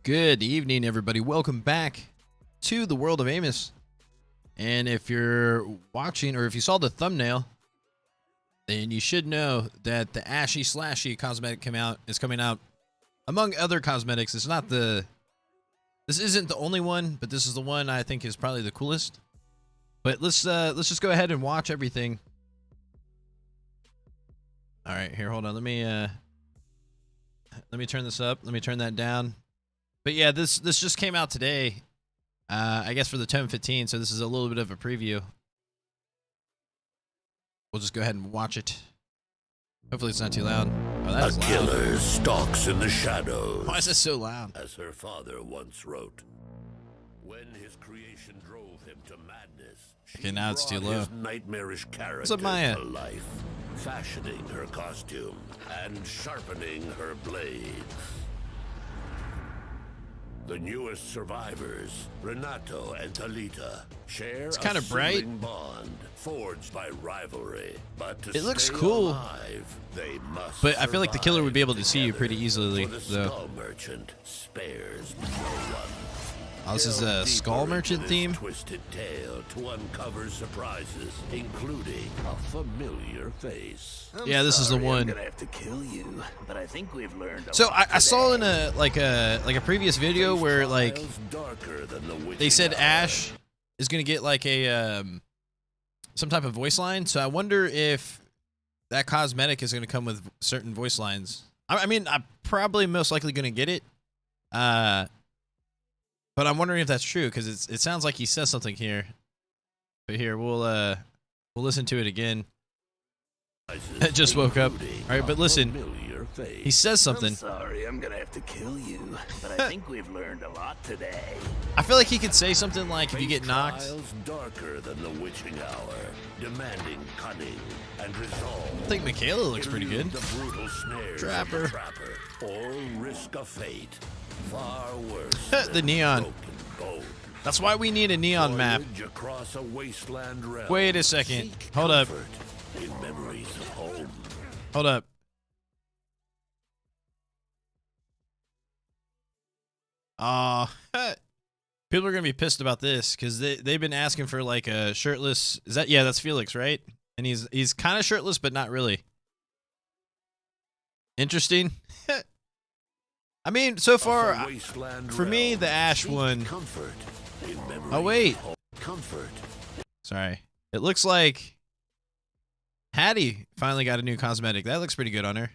Good evening, everybody. Welcome back to the world of Amos. And if you're watching, or if you saw the thumbnail, then you should know that the Ashy Slashy cosmetic is coming out. Among other cosmetics, this isn't the only one, but this is the one I think is probably the coolest. But let's just go ahead and watch everything. All right, here, hold on. Let me turn this up. Let me turn that down. But yeah, this just came out today. I guess for the Tome 15, so this is a little bit of a preview. We'll just go ahead and watch it. Hopefully it's not too loud. Oh, that's loud. A killer stalks in the shadows. Why is this so loud? As her father once wrote, when his creation drove him to madness, Okay, now it's too low. his nightmarish character What's up, Maya? to life, fashioning her costume and sharpening her blades. The newest survivors, Renato and Talita, share It's kind of bright. bond forged by rivalry. But to It looks stay cool. alive, they must But I feel like the killer would be able to see you survive pretty together, easily, for the though. Skull Merchant spares no one. Oh, this is a Delve Skull deeper Merchant into this theme? Twisted tale to uncover surprises, including a familiar face. Yeah, this is the one. I'm gonna have to kill you, but I think we've learned. So I saw in a previous video where like Styles darker than the they said witching hour. Ash is gonna get like a some type of voice line. So I wonder if that cosmetic is gonna come with certain voice lines. I mean, I'm probably most likely gonna get it. But I'm wondering if that's true because it sounds like he says something here. But here we'll listen to it again. I just woke up. All right, but listen, he says something. I'm sorry, I'm gonna have to kill you, but I think we've learned a lot today. I feel like he could say something like if you get knocked. Styles darker than the witching hour, demanding cunning and resolve. I think Michaela looks pretty good. The brutal snares Trapper. of a trapper, or risk a fate far worse. The neon. Broken bone. That's why we need a neon map. Voyage across a wasteland realm. Wait a second. Seek Hold up. comfort in memories of home. Hold up. People are gonna be pissed about this because they've been asking for like a shirtless. Is that, yeah? That's Felix, right? And he's kind of shirtless, but not really. Interesting. I mean, so far, Of a wasteland for me, realm. the Ash Seek one. comfort in memories Oh wait, of home. Comfort. sorry. It looks like Hattie finally got a new cosmetic. That looks pretty good on her.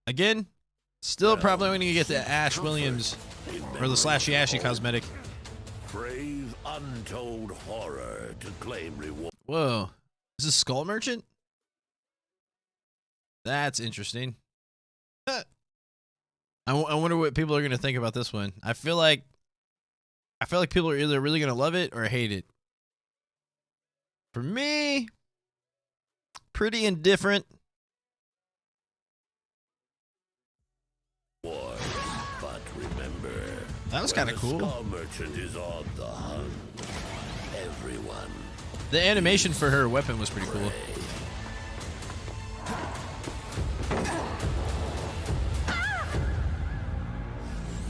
Again, still probably only gonna get the Ash Williams or the Slashy Ashy cosmetic. Brave untold horror to claim reward. Whoa, is this Skull Merchant? That's interesting. I wonder what people are gonna think about this one. I feel like people are either really gonna love it or hate it. For me, pretty indifferent. But remember, That was when kind of the cool. Skull Merchant is on the hunt. Everyone The animation for her weapon was pretty cool.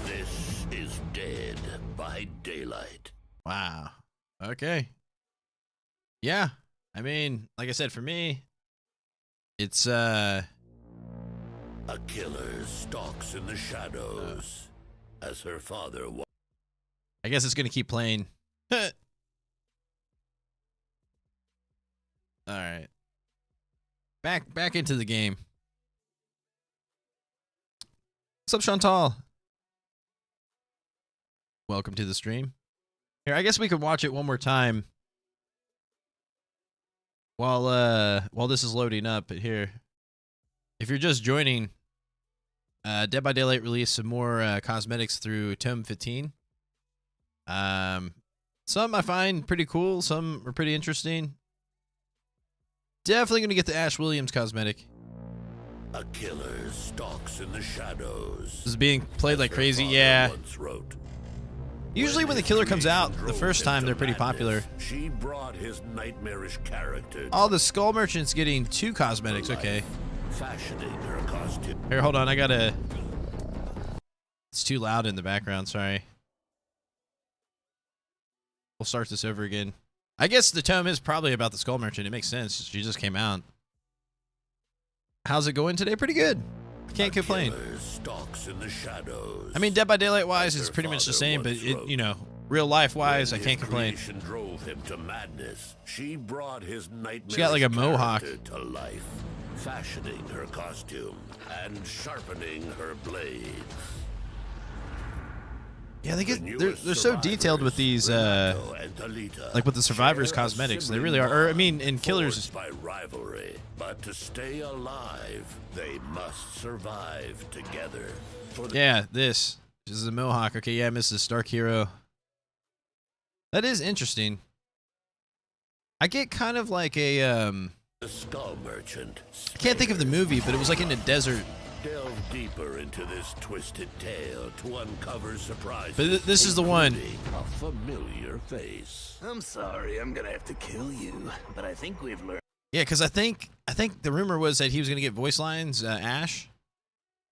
This is Dead by Daylight. Wow. Okay. Yeah. I mean, like I said, for me, it's A killer stalks in the shadows, as her father was. I guess it's gonna keep playing. All right. Back into the game. What's up, Chantal? Welcome to the stream. Here, I guess we could watch it one more time while this is loading up. But here, if you're just joining, Dead by Daylight released some more cosmetics through Tome 15. Some I find pretty cool. Some are pretty interesting. Definitely gonna get the Ash Williams cosmetic. A killer stalks in the shadows. This is being played like as her crazy. father Yeah. once wrote. Usually when the killer comes out the first time, they're pretty popular. She brought his nightmarish character. Oh, the Skull Merchant's getting 2 cosmetics. Okay. Fashioning her costume. Here, hold on. I gotta It's too loud in the background, sorry. We'll start this over again. I guess the tome is probably about the Skull Merchant. It makes sense. She just came out. How's it going today? Pretty good. Can't complain. Stalks in the shadows. I mean, Dead by Daylight wise, it's pretty much the same, but you know, real life wise, I can't complain. Drove him to madness. She brought his nightmare. She got like a mohawk to life, fashioning her costume and sharpening her blades. Yeah, they're so detailed with these like with the survivors cosmetics. They really are. Or I mean, in Killers by rivalry, but to stay alive, they must survive together. Yeah, this is a mohawk. Okay, yeah, Mrs. Stark Hero. That is interesting. I get kind of like a the Skull Merchant. I can't think of the movie, but it was like in a desert. Delve deeper into this twisted tale to uncover surprises. But this is the one. A familiar face. I'm sorry, I'm gonna have to kill you, but I think we've learned. Yeah, because I think the rumor was that he was gonna get voice lines, Ash,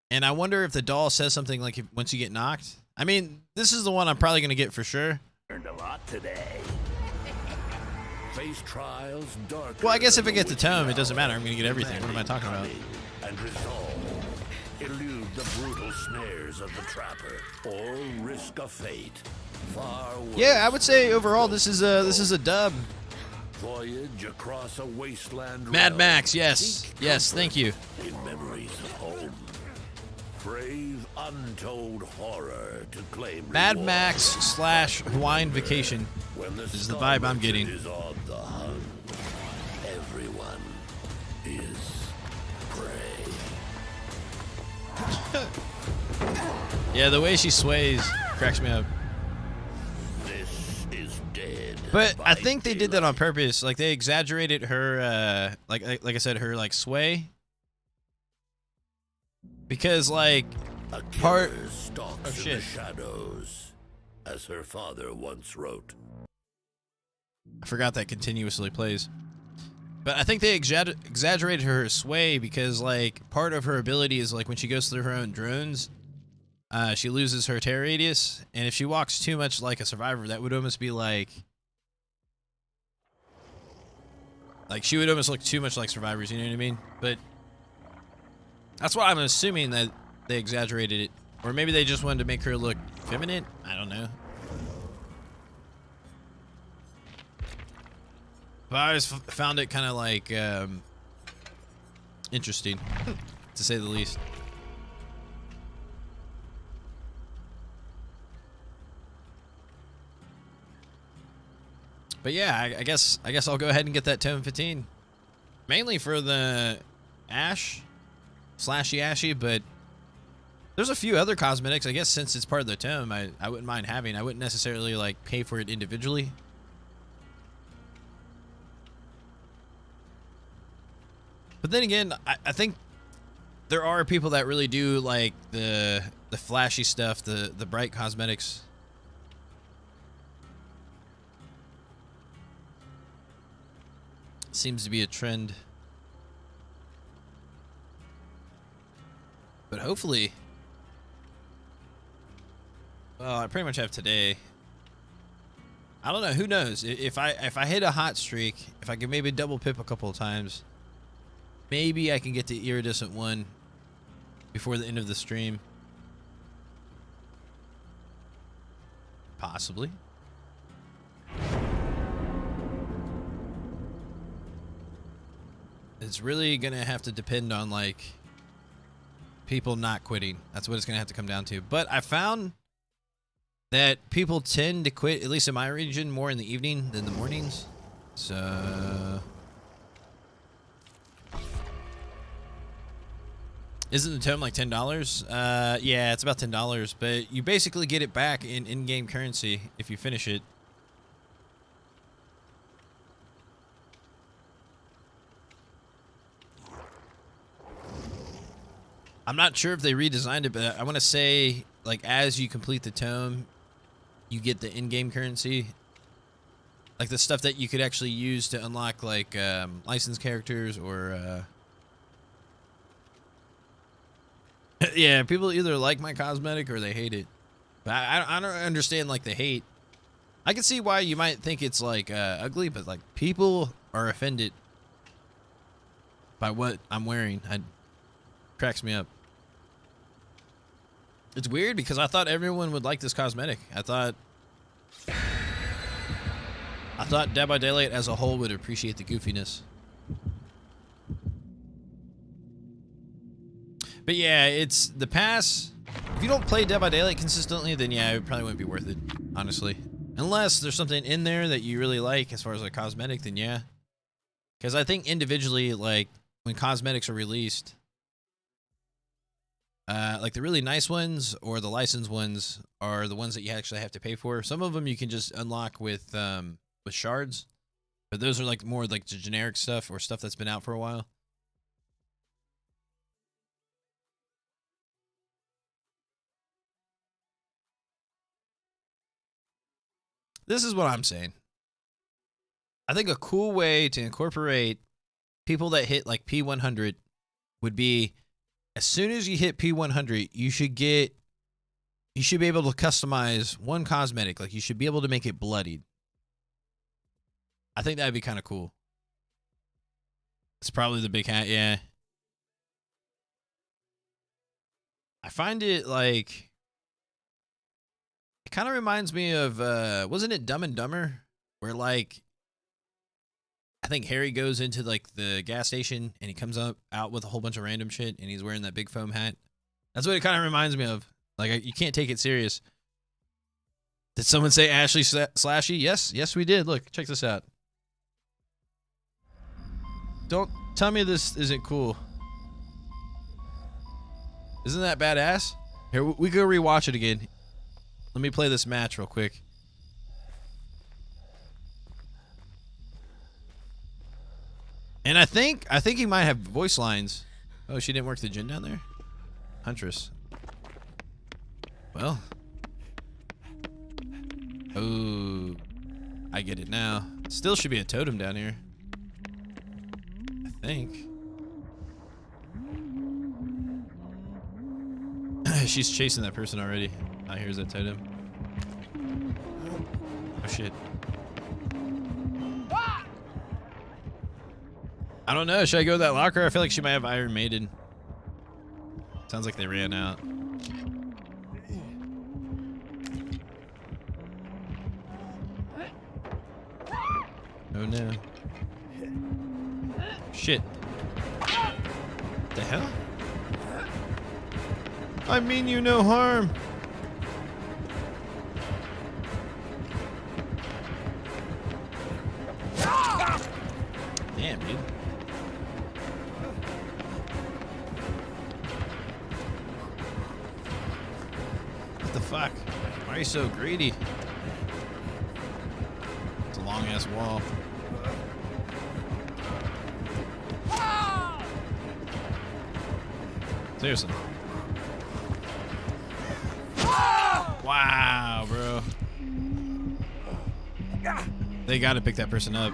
and I wonder if the doll says something like once you get knocked. I mean, this is the one I'm probably gonna get for sure. Learned a lot today. Face trials, dark. Well, I guess if I get the tome, it doesn't matter. I'm gonna get everything. What am I talking about? And resolve. Elude the brutal snares of the trapper, or risk a fate far worse. Yeah, I would say overall this is a dub. Voyage across a wasteland. Mad realm. Max, yes, Seek yes, thank you. in memories of home. Brave untold horror to claim Mad reward. Max / Hawaiian Vacation. When the This is the Skull vibe I'm Merchant getting. is on the hunt. Everyone is prey. Yeah, the way she sways cracks me up. This is dead. But by I think they did that on daylight. purpose. Like they exaggerated her, like I said, her like sway. Because like A part- killer stalks Oh, in shit. the shadows, as her father once wrote. I forgot that continuously plays. But I think they exaggerated her sway because like part of her ability is like when she goes through her own drones, she loses her tear radius, and if she walks too much like a survivor, that would almost be like she would almost look too much like survivors. You know what I mean? But that's why I'm assuming that they exaggerated it, or maybe they just wanted to make her look feminine. I don't know. But I always found it kind of like interesting, to say the least. But yeah, I guess I'll go ahead and get that Tome 15, mainly for the Ash, Slashy Ashy. But there's a few other cosmetics. I guess since it's part of the Tome, I wouldn't mind having. I wouldn't necessarily like pay for it individually. But then again, I think there are people that really do like the flashy stuff, the bright cosmetics. Seems to be a trend. But hopefully, well, I pretty much have today. I don't know. Who knows? If I hit a hot streak, if I can maybe double pip a couple of times, maybe I can get the iridescent one before the end of the stream. Possibly. It's really gonna have to depend on like people not quitting. That's what it's gonna have to come down to. But I found that people tend to quit, at least in my region, more in the evening than the mornings. So isn't the Tome like $10? Yeah, it's about $10, but you basically get it back in in-game currency if you finish it. I'm not sure if they redesigned it, but I want to say, like, as you complete the Tome, you get the in-game currency. Like, the stuff that you could actually use to unlock, like, licensed characters or, Yeah, people either like my cosmetic or they hate it. But I don't understand like the hate. I can see why you might think it's like ugly, but like people are offended by what I'm wearing. It cracks me up. It's weird because I thought everyone would like this cosmetic. I thought Dead by Daylight as a whole would appreciate the goofiness. But yeah, it's the pass. If you don't play Dead by Daylight consistently, then yeah, it probably wouldn't be worth it, honestly. Unless there's something in there that you really like as far as like cosmetic, then yeah. Because I think individually, like when cosmetics are released, like the really nice ones or the licensed ones are the ones that you actually have to pay for. Some of them you can just unlock with shards, but those are like more like the generic stuff or stuff that's been out for a while. This is what I'm saying. I think a cool way to incorporate people that hit like P100 would be as soon as you hit P100, you should be able to customize one cosmetic. Like you should be able to make it bloodied. I think that'd be kind of cool. It's probably the big hat, yeah. I find it like it kind of reminds me of wasn't it Dumb and Dumber, where like I think Harry goes into like the gas station and he comes out with a whole bunch of random shit and he's wearing that big foam hat. That's what it kind of reminds me of. Like you can't take it serious. Did someone say Ashley Slashy? Yes we did. Look, check this out. Don't tell me this isn't cool. Isn't that badass? Here, we go rewatch it again. Let me play this match real quick. And I think he might have voice lines. Oh, she didn't work the gin down there? Huntress. Well. Oh, I get it now. Still should be a totem down here. I think. She's chasing that person already. Ah, here's that totem. Oh shit. I don't know. Should I go to that locker? I feel like she might have Iron Maiden. Sounds like they ran out. Oh no. Shit. What the hell? I mean you no harm. Damn, dude. What the fuck? Why are you so greedy? It's a long ass wall. Seriously. Wow, bro. They gotta pick that person up.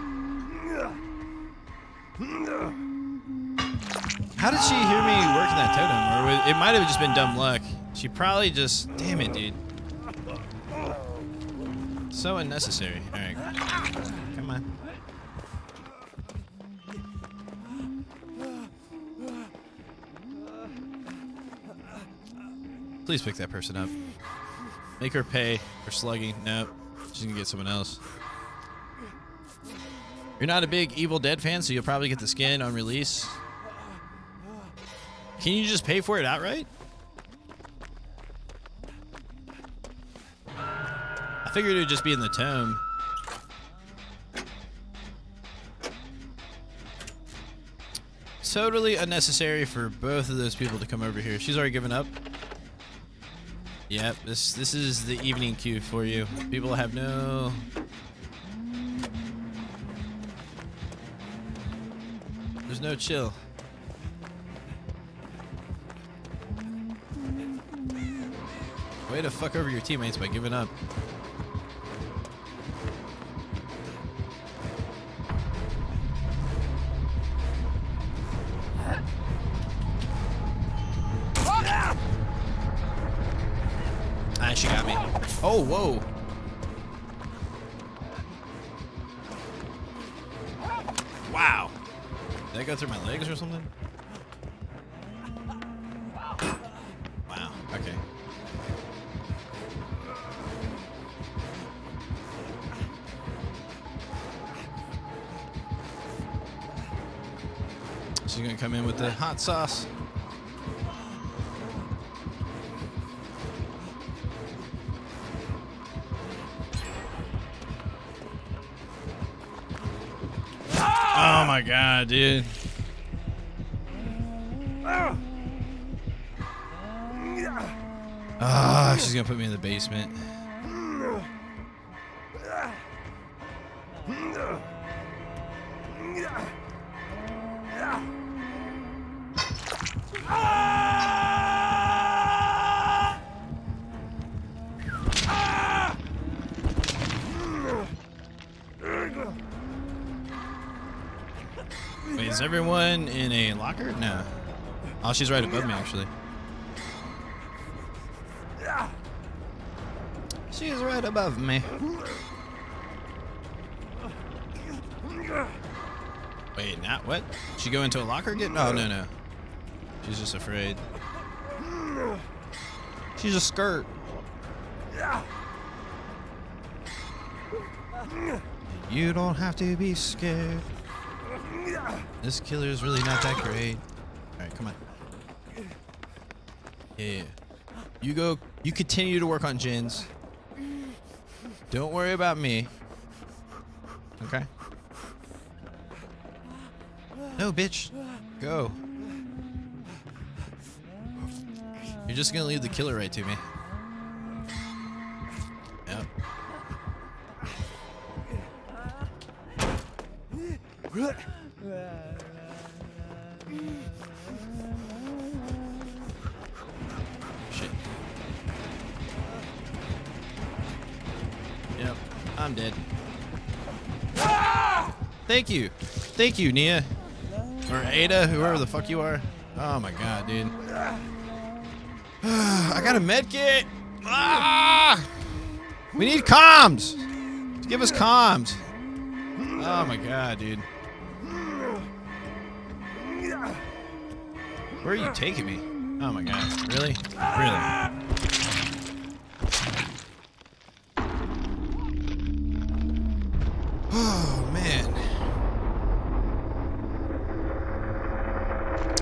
How did she hear me working that totem? Or it might have just been dumb luck. She probably just... Damn it, dude. So unnecessary. Alright. Come on. Please pick that person up. Make her pay for slugging. Nope. She's gonna get someone else. You're not a big Evil Dead fan, so you'll probably get the skin on release. Can you just pay for it outright? I figured it would just be in the tome. Totally unnecessary for both of those people to come over here. She's already given up. Yep, this is the evening queue for you. People have no... There's no chill. Way to fuck over your teammates by giving up. Oh, whoa. Wow. Did that go through my legs or something? Wow. Okay. She's gonna come in with the hot sauce. Oh my god, dude. Ah, she's gonna put me in the basement. Wait, is everyone in a locker? No. Oh, she's right above me, actually. She's right above me. Wait, not what? She go into a locker again? No, no, no. She's just afraid. She's a skirt. You don't have to be scared. This killer is really not that great. Alright, come on. Yeah. You go. You continue to work on Jin's. Don't worry about me. Okay? No, bitch. Go. You're just gonna leave the killer right to me. Yep. Shit. Yep, I'm dead. Thank you. Thank you, Nia. Or Ada, whoever the fuck you are. Oh my god, dude. I got a med kit. Ah! We need comms. Give us comms. Oh my god, dude. Where are you taking me? Oh my god. Really? Really? Oh man.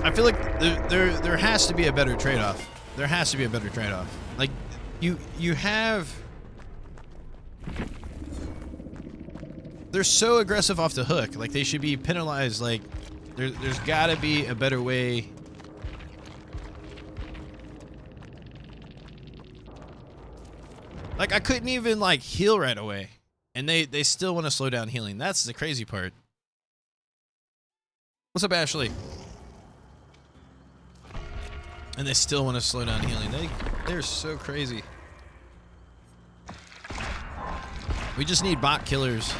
I feel like there has to be a better trade-off. There has to be a better trade-off. Like you have. They're so aggressive off the hook. Like they should be penalized. Like there's got to be a better way. Like I couldn't even like heal right away, and they still want to slow down healing. That's the crazy part. What's up, Ashley? And they still want to slow down healing. They're so crazy. We just need bot killers.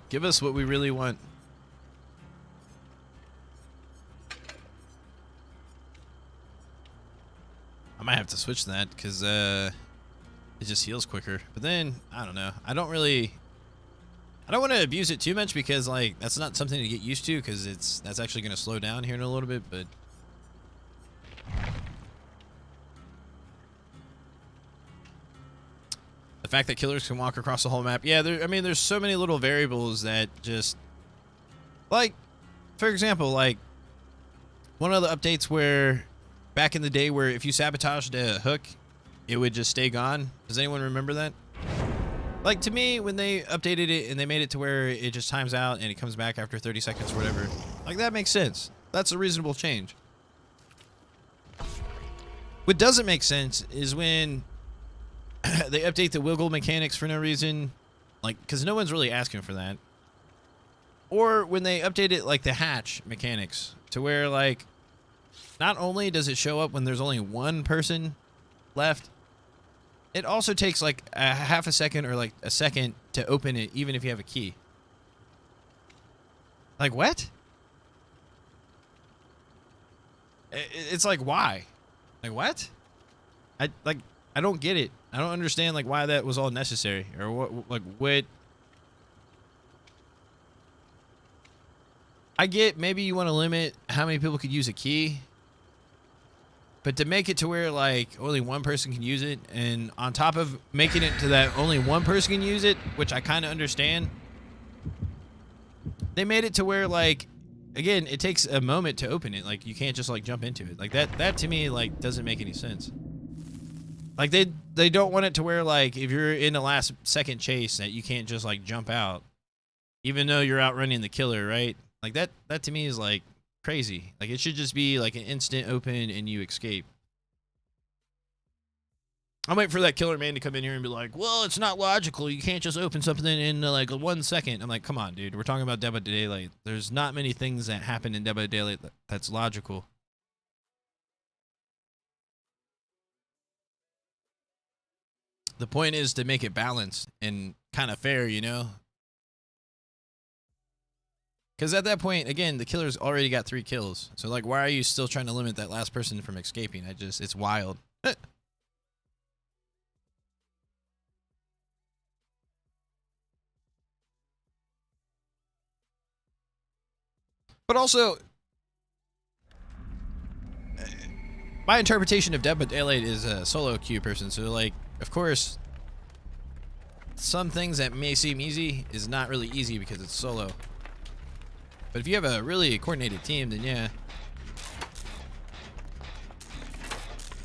Give us what we really want. I might have to switch that because it just heals quicker. But then I don't know. I don't want to abuse it too much because like that's not something to get used to because that's actually going to slow down here in a little bit. But the fact that killers can walk across the whole map, yeah. I mean, there's so many little variables that just like, for example, like one of the updates where back in the day where if you sabotaged a hook, it would just stay gone. Does anyone remember that? Like, to me, when they updated it and they made it to where it just times out and it comes back after 30 seconds or whatever, like, that makes sense. That's a reasonable change. What doesn't make sense is when they update the wiggle mechanics for no reason, like, because no one's really asking for that. Or when they update it, like, the hatch mechanics to where, like, not only does it show up when there's only one person left, it also takes like a half a second or like a second to open it even if you have a key. Like, what? It's like, why? Like, what? I don't get it. I don't understand, like, why that was all necessary. Or what, like, what... I get maybe you want to limit how many people could use a key. But to make it to where, like, only one person can use it, and on top of making it to that only one person can use it, which I kind of understand, they made it to where, like, again, it takes a moment to open it. Like, you can't just, like, jump into it. Like, that to me, like, doesn't make any sense. Like, they don't want it to where, like, if you're in the last second chase, that you can't just, like, jump out, even though you're outrunning the killer, right? Like, that to me is, like, crazy. Like, it should just be, like, an instant open and you escape. I'm waiting for that killer man to come in here and be like, well, it's not logical. You can't just open something in, like, 1 second. I'm like, come on, dude. We're talking about Dead by Daylight. There's not many things that happen in Dead by Daylight that's logical. The point is to make it balanced and kind of fair, you know? Because at that point, again, the killer's already got 3 kills. So, like, why are you still trying to limit that last person from escaping? It's wild. But also, my interpretation of Dead by Daylight is a solo queue person. So, like, of course, some things that may seem easy is not really easy because it's solo. But if you have a really coordinated team, then yeah.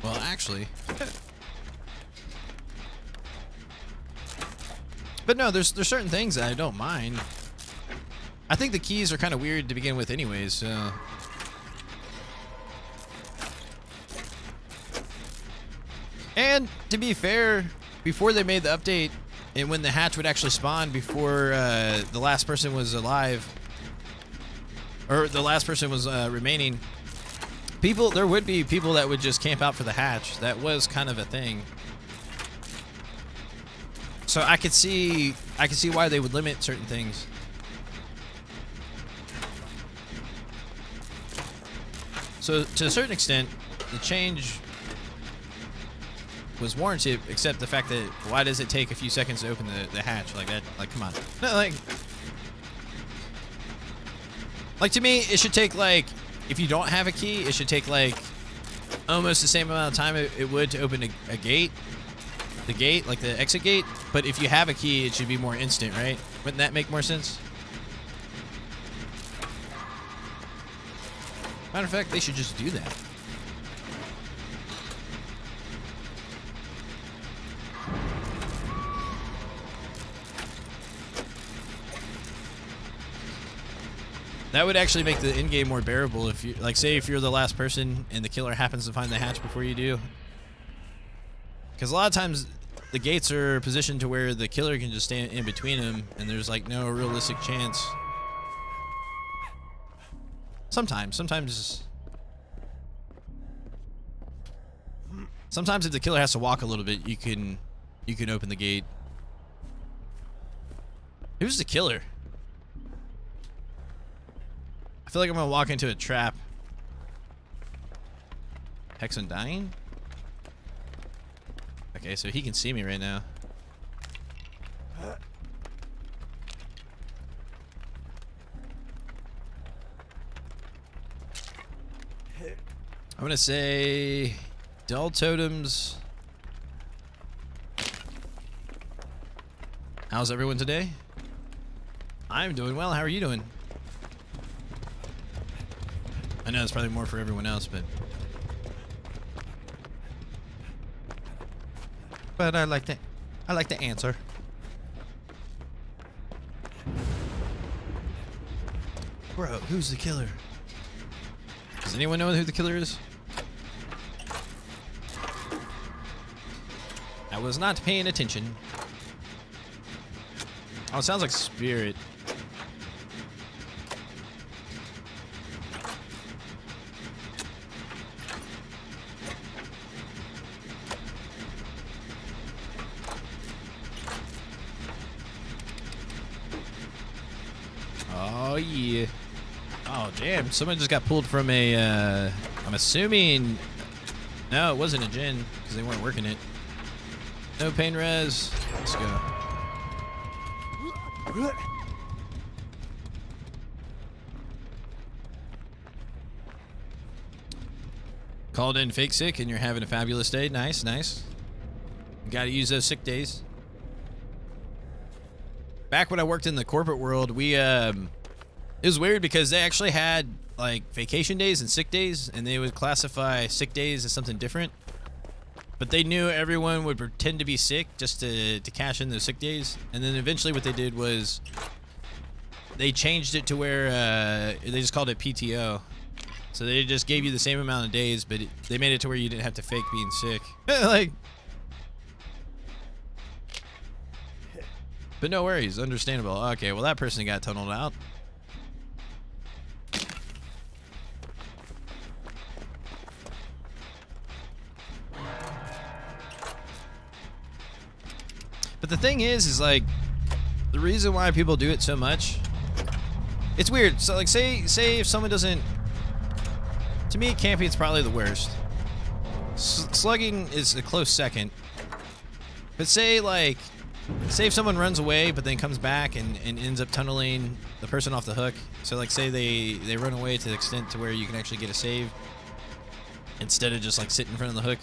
Well, actually. But no, there's certain things that I don't mind. I think the keys are kind of weird to begin with anyways, so. And to be fair, before they made the update, and when the hatch would actually spawn before the last person was alive, or the last person was remaining, there would be people that would just camp out for the hatch. That was kind of a thing. So I could see why they would limit certain things. So to a certain extent, the change was warranted, except the fact that why does it take a few seconds to open the hatch like that? Like, come on. No, like to me, it should take, like, if you don't have a key, it should take, like, almost the same amount of time it would to open a gate. The gate, like the exit gate. But if you have a key, it should be more instant, right? Wouldn't that make more sense? Matter of fact, they should just do that. That would actually make the end game more bearable if you, like, say if you're the last person and the killer happens to find the hatch before you do. Because a lot of times the gates are positioned to where the killer can just stand in between them and there's, like, no realistic chance. Sometimes if the killer has to walk a little bit, you can open the gate. Who's the killer? I feel like I'm gonna walk into a trap. Hexen dying? Okay, so he can see me right now. I'm gonna say dull totems. How's everyone today? I'm doing well. How are you doing? I know it's probably more for everyone else, but I like to answer. Bro, who's the killer? Does anyone know who the killer is? I was not paying attention. Oh, it sounds like Spirit. Oh, yeah. Oh, damn. Someone just got pulled from a, I'm assuming... No, it wasn't a gin, because they weren't working it. No pain res. Let's go. Called in fake sick, and you're having a fabulous day. Nice, nice. Got to use those sick days. Back when I worked in the corporate world, we... it was weird because they actually had like vacation days and sick days, and they would classify sick days as something different. But they knew everyone would pretend to be sick just to cash in those sick days. And then eventually what they did was they changed it to where they just called it PTO. So they just gave you the same amount of days, but they made it to where you didn't have to fake being sick. Like, but no worries, understandable. Okay, well that person got tunneled out. But the thing is like, the reason why people do it so much, it's weird. So like, say if someone doesn't, to me, camping's probably the worst. Slugging is a close second. But say if someone runs away but then comes back and ends up tunneling the person off the hook. So like, say they run away to the extent to where you can actually get a save instead of just like sitting in front of the hook.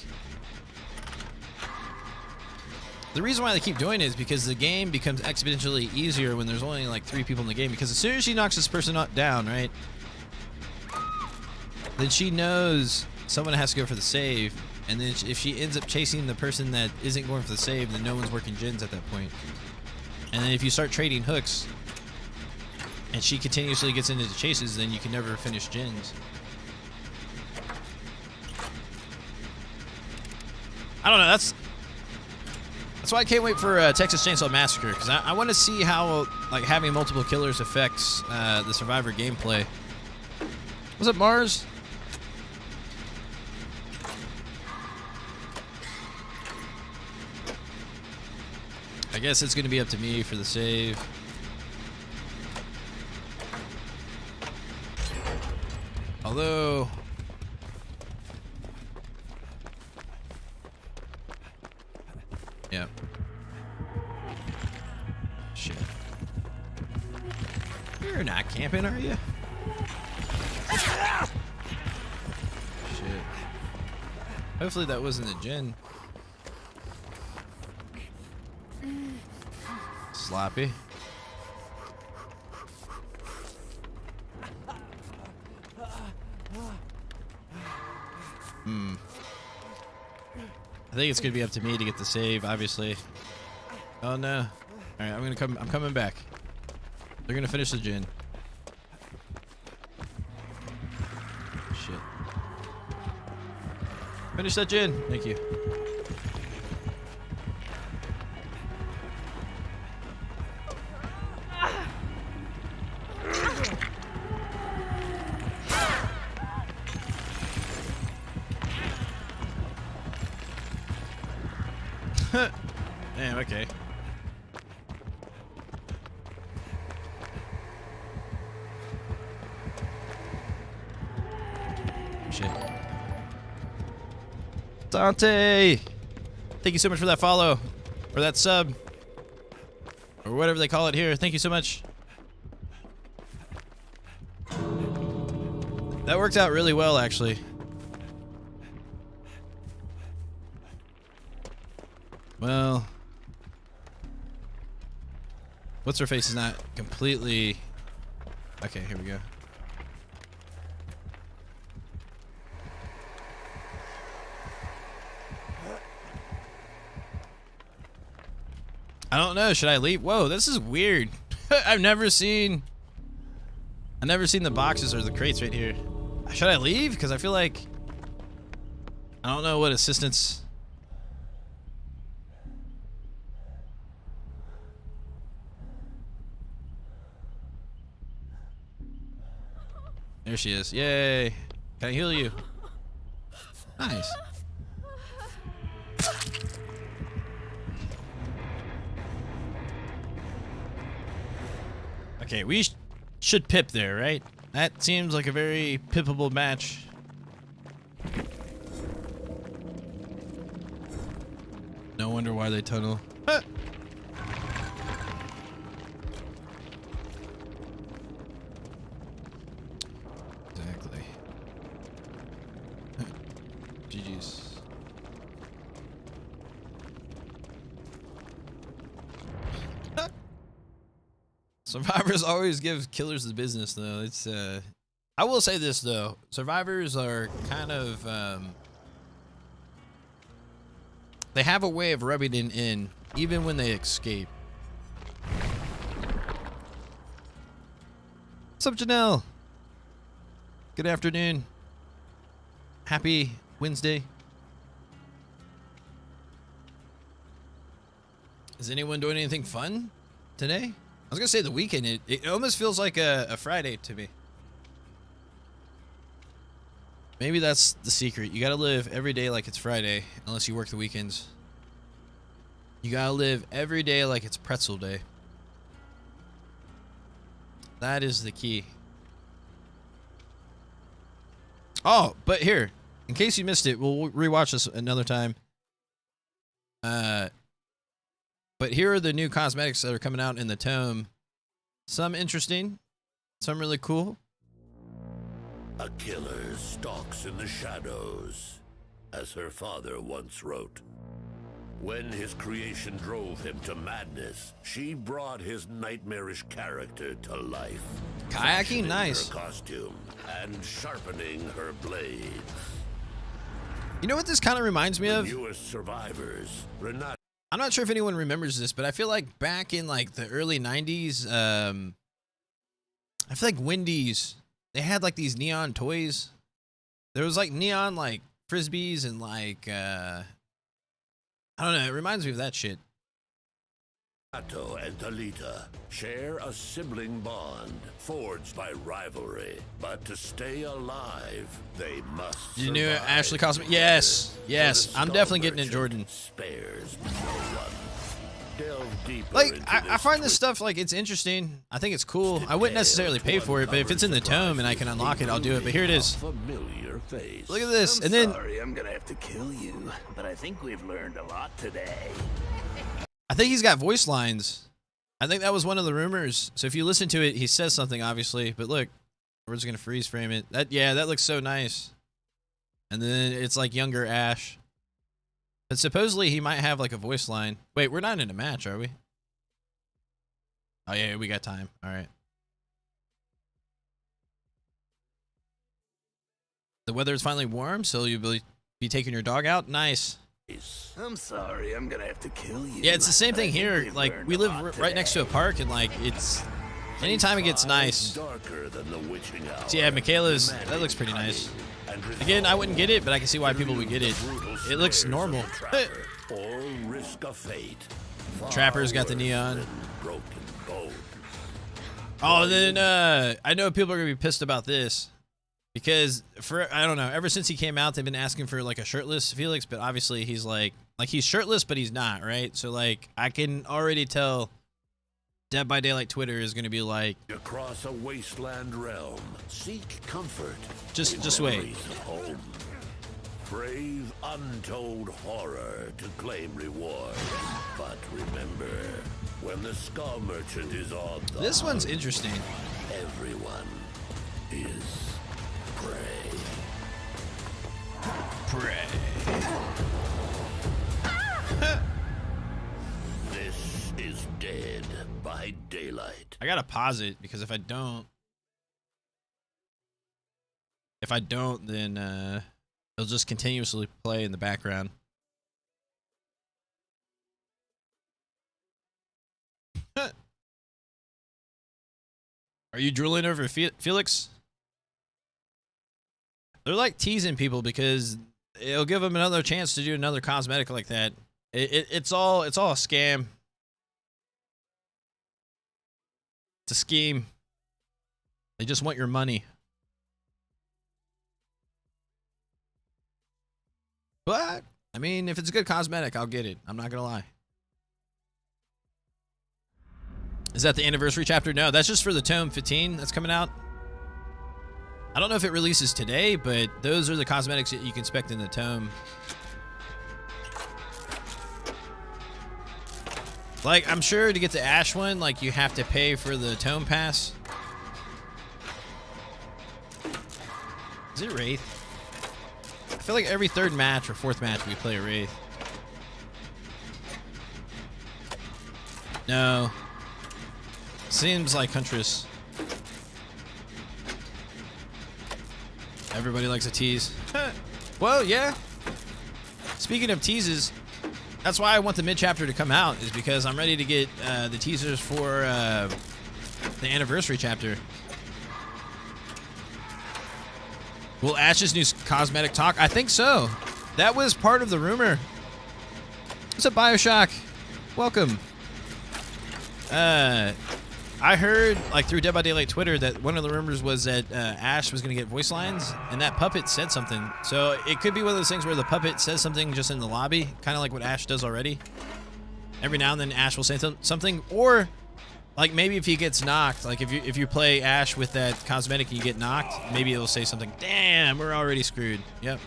The reason why they keep doing it is because the game becomes exponentially easier when there's only like 3 people in the game. Because as soon as she knocks this person down, right, then she knows someone has to go for the save. And then if she ends up chasing the person that isn't going for the save, then no one's working gens at that point. And then if you start trading hooks and she continuously gets into the chases, then you can never finish gens. I don't know, that's why I can't wait for Texas Chainsaw Massacre, because I want to see how like having multiple killers affects the Survivor gameplay. Was it Mars? I guess it's going to be up to me for the save. Although... yeah. Shit. You're not camping, are you? Shit. Hopefully that wasn't a gen. Sloppy. I think it's gonna be up to me to get the save, obviously. Oh no. Alright, I'm coming back. They're gonna finish the gen. Shit. Finish that gen. Thank you. Damn, okay. Shit. Dante! Thank you so much for that follow. Or that sub. Or whatever they call it here. Thank you so much. That worked out really well, actually. Well, what's her face is not completely... Okay, here we go. I don't know. Should I leave? Whoa, this is weird. I've never seen the boxes or the crates right here. Should I leave? Because I feel like I don't know what assistance. There she is. Yay. Can I heal you? Nice. Okay, we should pip there, right? That seems like a very pippable match. No wonder why they tunnel. Huh. Exactly. GG's. Survivors always give killers the business, though. It's I will say this though, survivors are kind of they have a way of rubbing it in even when they escape. What's up, Janelle? Good afternoon. Happy Wednesday. Is anyone doing anything fun today? I was gonna say the weekend. It almost feels like a Friday to me. Maybe that's the secret. You gotta live every day like it's Friday, unless you work the weekends. You gotta live every day like it's pretzel day. That is the key. Oh, but here, in case you missed it, we'll rewatch this another time. But here are the new cosmetics that are coming out in the tome. Some interesting, some really cool. A killer stalks in the shadows, as her father once wrote. When his creation drove him to madness, she brought his nightmarish character to life. Kayaking, nice. Her costume and sharpening her blades. You know what this kind of reminds me of? The newest survivors, Renata. I'm not sure if anyone remembers this, but I feel like back in like the early 90s, I feel like Wendy's, they had like these neon toys. There was like neon like frisbees and like I don't know, it reminds me of that shit. Otto and Talita share a sibling bond forged by rivalry, but to stay alive, they must survive. You knew Ashley Cosmic? Yes, yes, I'm definitely getting it, Jordan. Spares no one. Delve deeper Like, into I find this stuff, like, it's interesting. I think it's cool. I wouldn't necessarily pay for it, but if it's in the tome and I can unlock it, I'll do it. But here it is. Familiar face. Look at this. I'm And then sorry, I'm gonna have to kill you, but I think we've learned a lot today. I think he's got voice lines. I think that was one of the rumors. So if you listen to it, he says something, obviously. But look, we're just going to freeze frame it. Yeah, that looks so nice. And then it's like younger Ash. But supposedly he might have like a voice line. Wait, we're not in a match, are we? Oh, yeah, we got time. All right. The weather is finally warm, so you'll be taking your dog out. Nice. I'm sorry, I'm gonna have to kill you. Yeah, it's the same but I thing think here. we've Like, learned we a live lot right next to a today. park, and like, it's anytime it gets nice. Darker than the witching hour. So yeah, Michaela's, that looks pretty nice. Again, I wouldn't get it, but I can see why people would get it. It looks normal. Or risk a fate. Trapper's got the neon. Broken bone. Oh, then I know people are gonna be pissed about this because I don't know. Ever since he came out, they've been asking for like a shirtless Felix, but obviously he's like he's shirtless, but he's not, right? So like I can already tell Dead by Daylight Twitter is gonna be like, Across a wasteland realm, seek comfort. Just in wait. memories of home. Brave untold horror to claim reward. But remember, when the skull merchant is on the This one's hunt, interesting. everyone is prey. This is Dead by Daylight. I gotta pause it because if I don't, then it'll just continuously play in the background. Are you drooling over Felix? They're like teasing people because it'll give them another chance to do another cosmetic like that. It's all a scam. It's a scheme. They just want your money. But I mean, if it's a good cosmetic, I'll get it. I'm not gonna lie. Is that the anniversary chapter? No, that's just for the Tome 15 that's coming out. I don't know if it releases today, but those are the cosmetics that you can expect in the Tome. Like, I'm sure to get the Ash one, like, you have to pay for the Tome Pass. Is it Wraith? I feel like every third match or fourth match we play a Wraith. No. Seems like Huntress. Everybody likes a tease. Well, yeah. Speaking of teases, that's why I want the mid-chapter to come out, is because I'm ready to get the teasers for the anniversary chapter. Will Ash's new cosmetic talk? I think so. That was part of the rumor. What's up, Bioshock? Welcome. I heard, like, through Dead by Daylight Twitter that one of the rumors was that Ash was going to get voice lines, and that puppet said something. So it could be one of those things where the puppet says something just in the lobby, kind of like what Ash does already. Every now and then Ash will say something, or like maybe if he gets knocked, like if you play Ash with that cosmetic and you get knocked, maybe it'll say something. Damn, we're already screwed. Yep.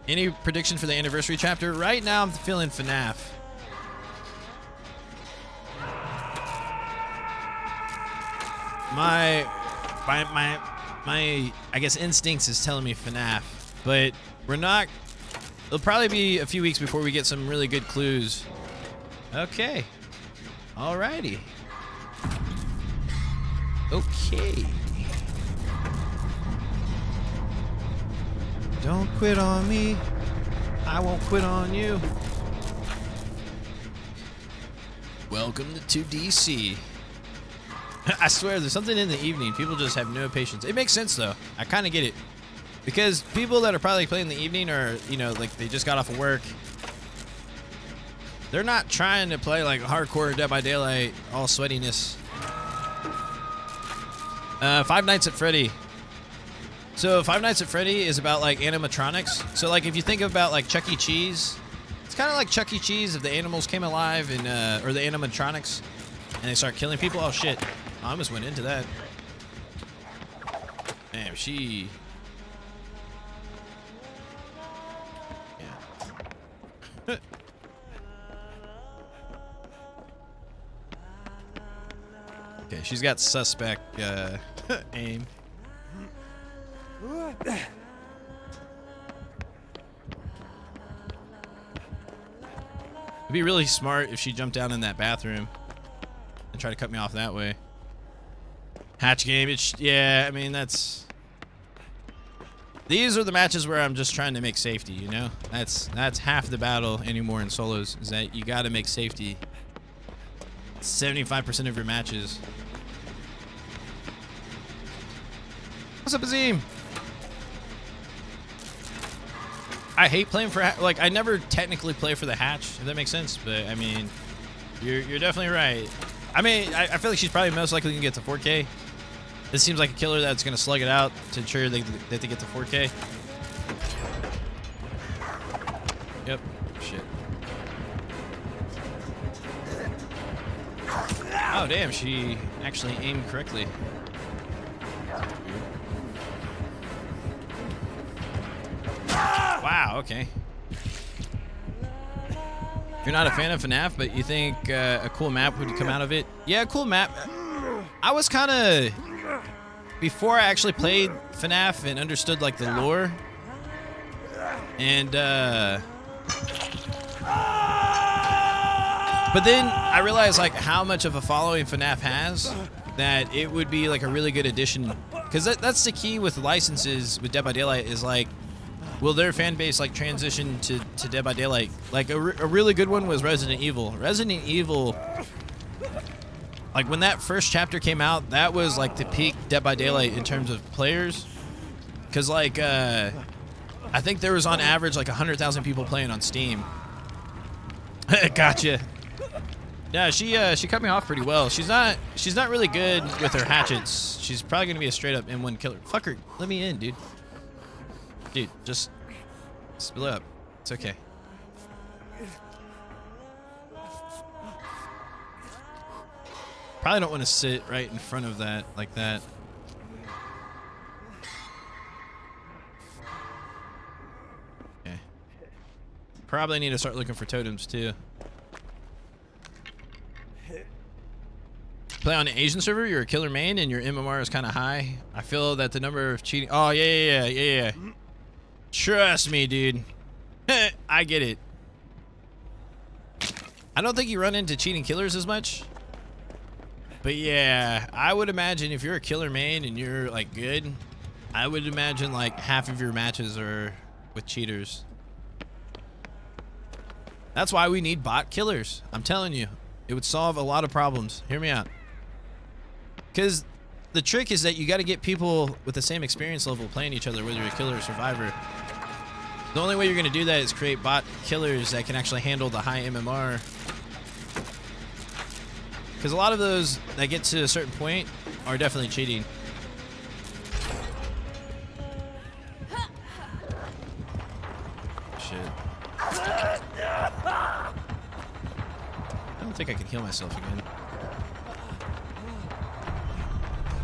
Any prediction for the anniversary chapter? Right now I'm feeling FNAF. My I guess instincts is telling me FNAF, but we're not. It'll probably be a few weeks before we get some really good clues. Okay. Alrighty. Okay. Don't quit on me. I won't quit on you. Welcome to 2DC. I swear, there's something in the evening. People just have no patience. It makes sense, though. I kind of get it. Because people that are probably playing in the evening are, you know, like they just got off of work. They're not trying to play like hardcore Dead by Daylight, all sweatiness. Five Nights at Freddy. So Five Nights at Freddy is about like animatronics. So like if you think about like Chuck E. Cheese, it's kind of like Chuck E. Cheese if the animals came alive and or the animatronics and they start killing people. Oh shit. I almost went into that. Damn, she... Yeah. Okay, she's got suspect aim. It'd be really smart if she jumped down in that bathroom and tried to cut me off that way. Hatch game, yeah, I mean, that's... These are the matches where I'm just trying to make safety, you know? That's half the battle anymore in solos, is that you gotta make safety 75% of your matches. What's up, Azim? I hate playing for, like, I never technically play for the hatch, if that makes sense, but, I mean, you're definitely right. I mean, I feel like she's probably most likely gonna get to 4K. This seems like a killer that's gonna slug it out to ensure that they get to 4K. Yep. Shit. Oh damn, she actually aimed correctly. Wow. Okay. You're not a fan of FNAF, but you think a cool map would come out of it? Yeah, a cool map. I was kind of... Before I actually played FNAF and understood, like, the lore. And, But then I realized, like, how much of a following FNAF has, that it would be, like, a really good addition. Because that's the key with licenses with Dead by Daylight is, like, will their fan base like transition to Dead by Daylight? Like a really good one was Resident Evil. Resident Evil, like when that first chapter came out, that was like the peak Dead by Daylight in terms of players. Cause like I think there was on average like 100,000 people playing on Steam. Gotcha. Yeah, she cut me off pretty well. She's not really good with her hatchets. She's probably gonna be a straight up M1 killer. Fuck her, let me in, dude. Dude, just spill it up. It's okay. Probably don't want to sit right in front of that like that. Probably need to start looking for totems too. Play on an Asian server, you're a killer main and your MMR is kind of high. I feel that the number of cheating... Oh, yeah. Trust me, dude. I get it. I don't think you run into cheating killers as much. But yeah, I would imagine if you're a killer main and you're like good, I would imagine like half of your matches are with cheaters. That's why we need bot killers. I'm telling you, it would solve a lot of problems. Hear me out. Because the trick is that you got to get people with the same experience level playing each other, whether you're a killer or survivor. The only way you're going to do that is create bot killers that can actually handle the high MMR. Because a lot of those that get to a certain point are definitely cheating. Shit. I don't think I can heal myself again.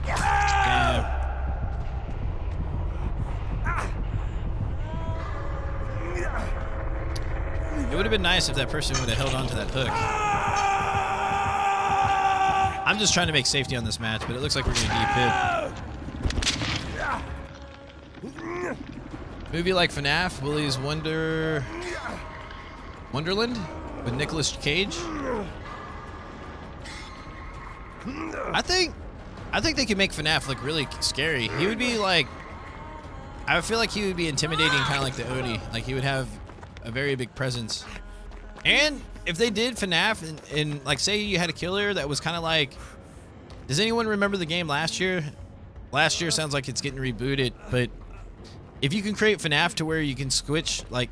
Damn. It would have been nice if that person would have held on to that hook. I'm just trying to make safety on this match, but it looks like we're going to de-pip. Movie like FNAF, Willy's Wonderland with Nicolas Cage. I think they could make FNAF look really scary. He would be like, I feel like he would be intimidating, kind of like the Odie. Like he would have a very big presence. And if they did FNAF and like say you had a killer that was kind of like, does anyone remember the game last year? Last year sounds like it's getting rebooted, but if you can create FNAF to where you can switch like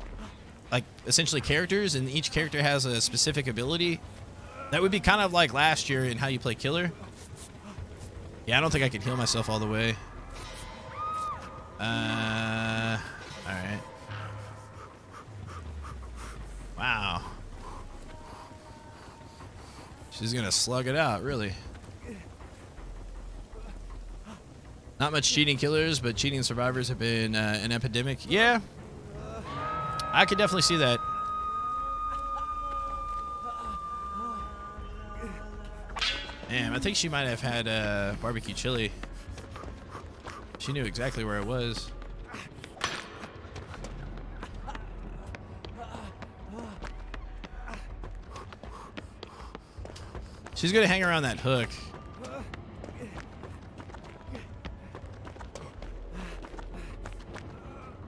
essentially characters and each character has a specific ability, that would be kind of like last year in how you play killer. Yeah, I don't think I can heal myself all the way. All right. Wow. She's gonna slug it out, really. Not much cheating killers, but cheating survivors have been an epidemic. Yeah, I could definitely see that. Damn, I think she might have had barbecue chili. She knew exactly where it was. She's gonna hang around that hook.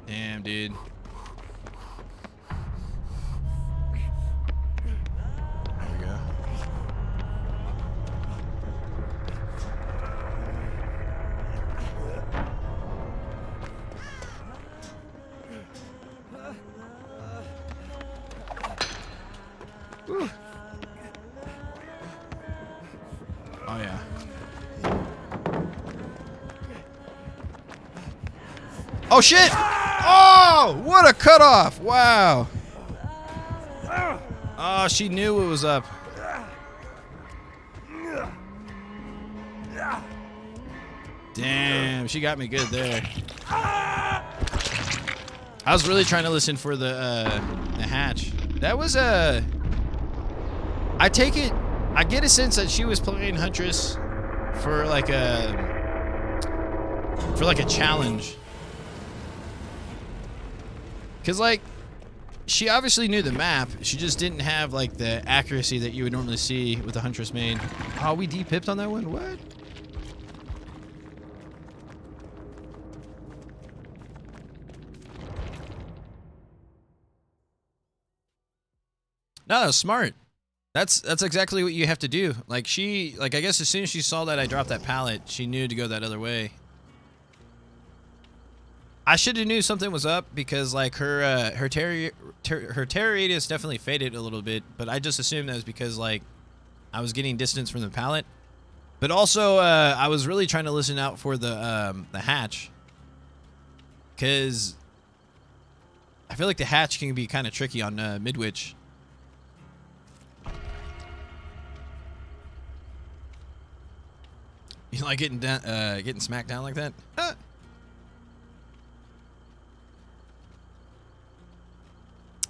Damn, dude. There we go. Whew. Oh, yeah. Oh, shit! Oh, what a cutoff! Wow. Oh, she knew it was up. Damn, she got me good there. I was really trying to listen for the hatch. That was I take it, I get a sense that she was playing Huntress for like a challenge. Cause like, she obviously knew the map. She just didn't have like the accuracy that you would normally see with the Huntress main. Oh, we de-pipped on that one? What? No, that was smart. That's exactly what you have to do. Like I guess as soon as she saw that I dropped that pallet, she knew to go that other way. I should have knew something was up because like her terror radius definitely faded a little bit, but I just assumed that was because like I was getting distance from the pallet. But also I was really trying to listen out for the hatch, because I feel like the hatch can be kind of tricky on Midwich. You like getting smacked down like that?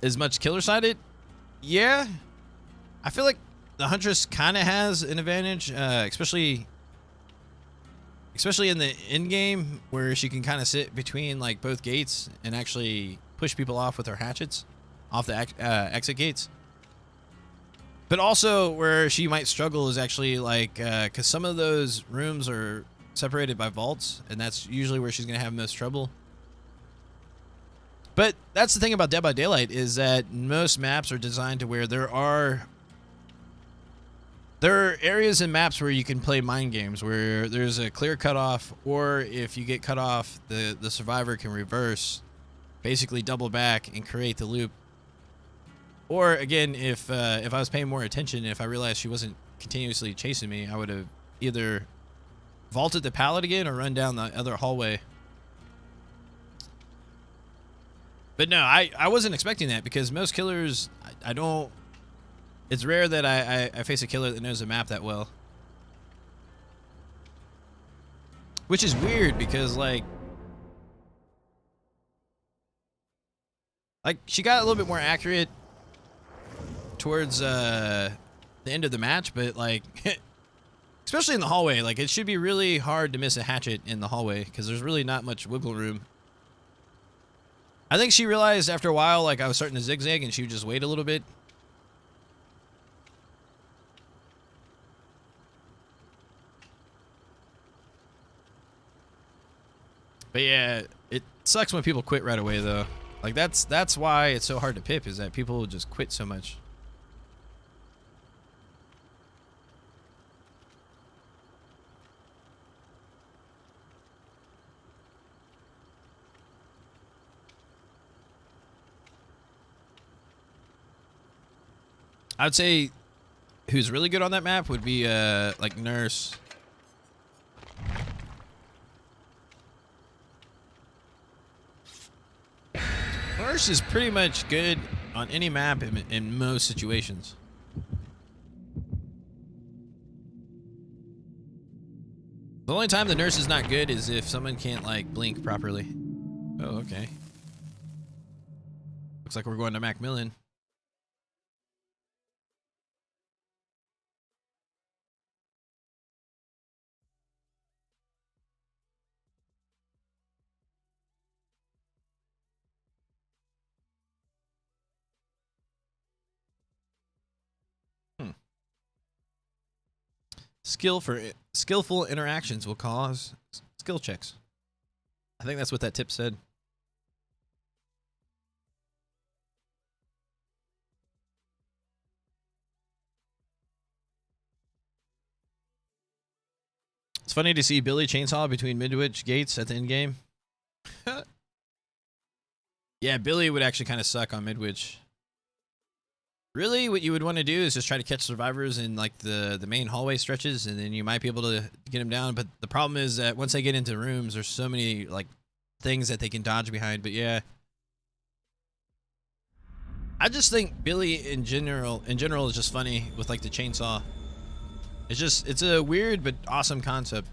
as much killer sided. Yeah, I feel like the Huntress kind of has an advantage, especially in the end game where she can kind of sit between like both gates and actually push people off with her hatchets off the exit gates. But also where she might struggle is actually like because some of those rooms are separated by vaults, and that's usually where she's gonna have most trouble. But that's the thing about Dead by Daylight, is that most maps are designed to where there are areas in maps where you can play mind games, where there's a clear cutoff, or if you get cut off, the survivor can reverse, basically double back and create the loop. Or again, if I was paying more attention, if I realized she wasn't continuously chasing me, I would have either vaulted the pallet again or run down the other hallway. But no, I wasn't expecting that, because most killers, I don't... It's rare that I face a killer that knows the map that well. Which is weird, because like she got a little bit more accurate towards the end of the match, but like especially in the hallway, like it should be really hard to miss a hatchet in the hallway, because there's really not much wiggle room. I think she realized after a while, like I was starting to zigzag, and she would just wait a little bit. But yeah, it sucks when people quit right away, though. Like that's why it's so hard to pip, is that people just quit so much. I'd say who's really good on that map would be like Nurse. Nurse is pretty much good on any map in most situations. The only time the Nurse is not good is if someone can't like blink properly. Oh, okay. Looks like we're going to Macmillan. Skillful interactions will cause skill checks. I think that's what that tip said. It's funny to see Billy chainsaw between Midwich gates at the end game. Yeah, Billy would actually kind of suck on Midwich. Really, what you would want to do is just try to catch survivors in like the main hallway stretches, and then you might be able to get them down. But the problem is that once they get into rooms, there's so many like things that they can dodge behind. But yeah, I just think Billy in general is just funny with like the chainsaw. It's a weird but awesome concept.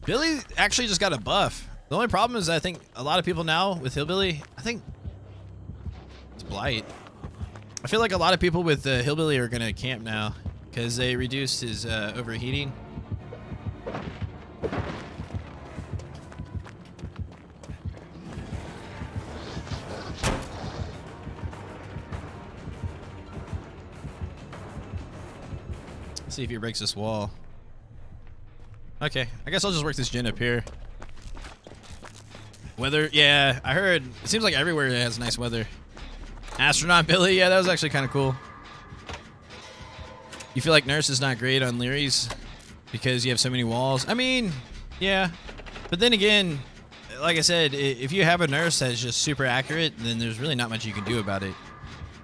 Billy actually just got a buff. The only problem is I think a lot of people now with Hillbilly, I think it's Blight. I feel like a lot of people with Hillbilly are going to camp now because they reduced his overheating. Let's see if he breaks this wall. Okay, I guess I'll just work this gen up here. Weather, yeah, I heard it seems like everywhere it has nice weather. Astronaut Billy, yeah, that was actually kind of cool. You feel like Nurse is not great on Leary's because you have so many walls? I mean, yeah, but then again, like I said, if you have a Nurse that's just super accurate, then there's really not much you can do about it.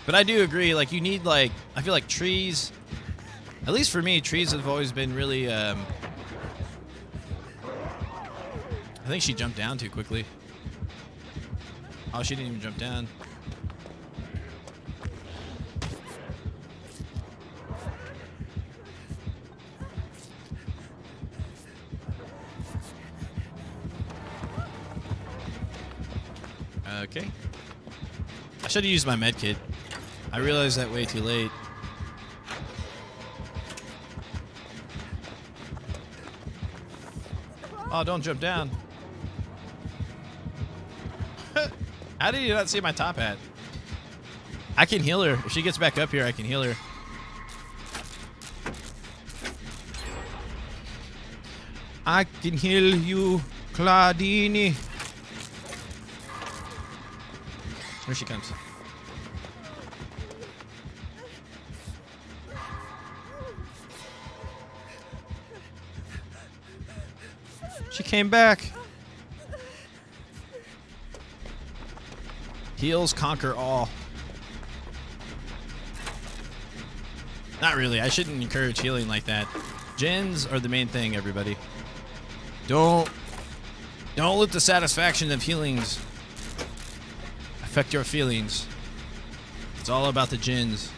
But I do agree, like you need like, I feel like trees, at least for me, trees have always been really, I think she jumped down too quickly. Oh, she didn't even jump down. Okay. I should have used my med kit. I realized that way too late. Oh, don't jump down. How did you not see my top hat? I can heal her. If she gets back up here, I can heal her. I can heal you, Claudine. Here she comes. She came back. Heals conquer all. Not really. I shouldn't encourage healing like that. Gens are the main thing, everybody. Don't let the satisfaction of healings affect your feelings. It's all about the gens.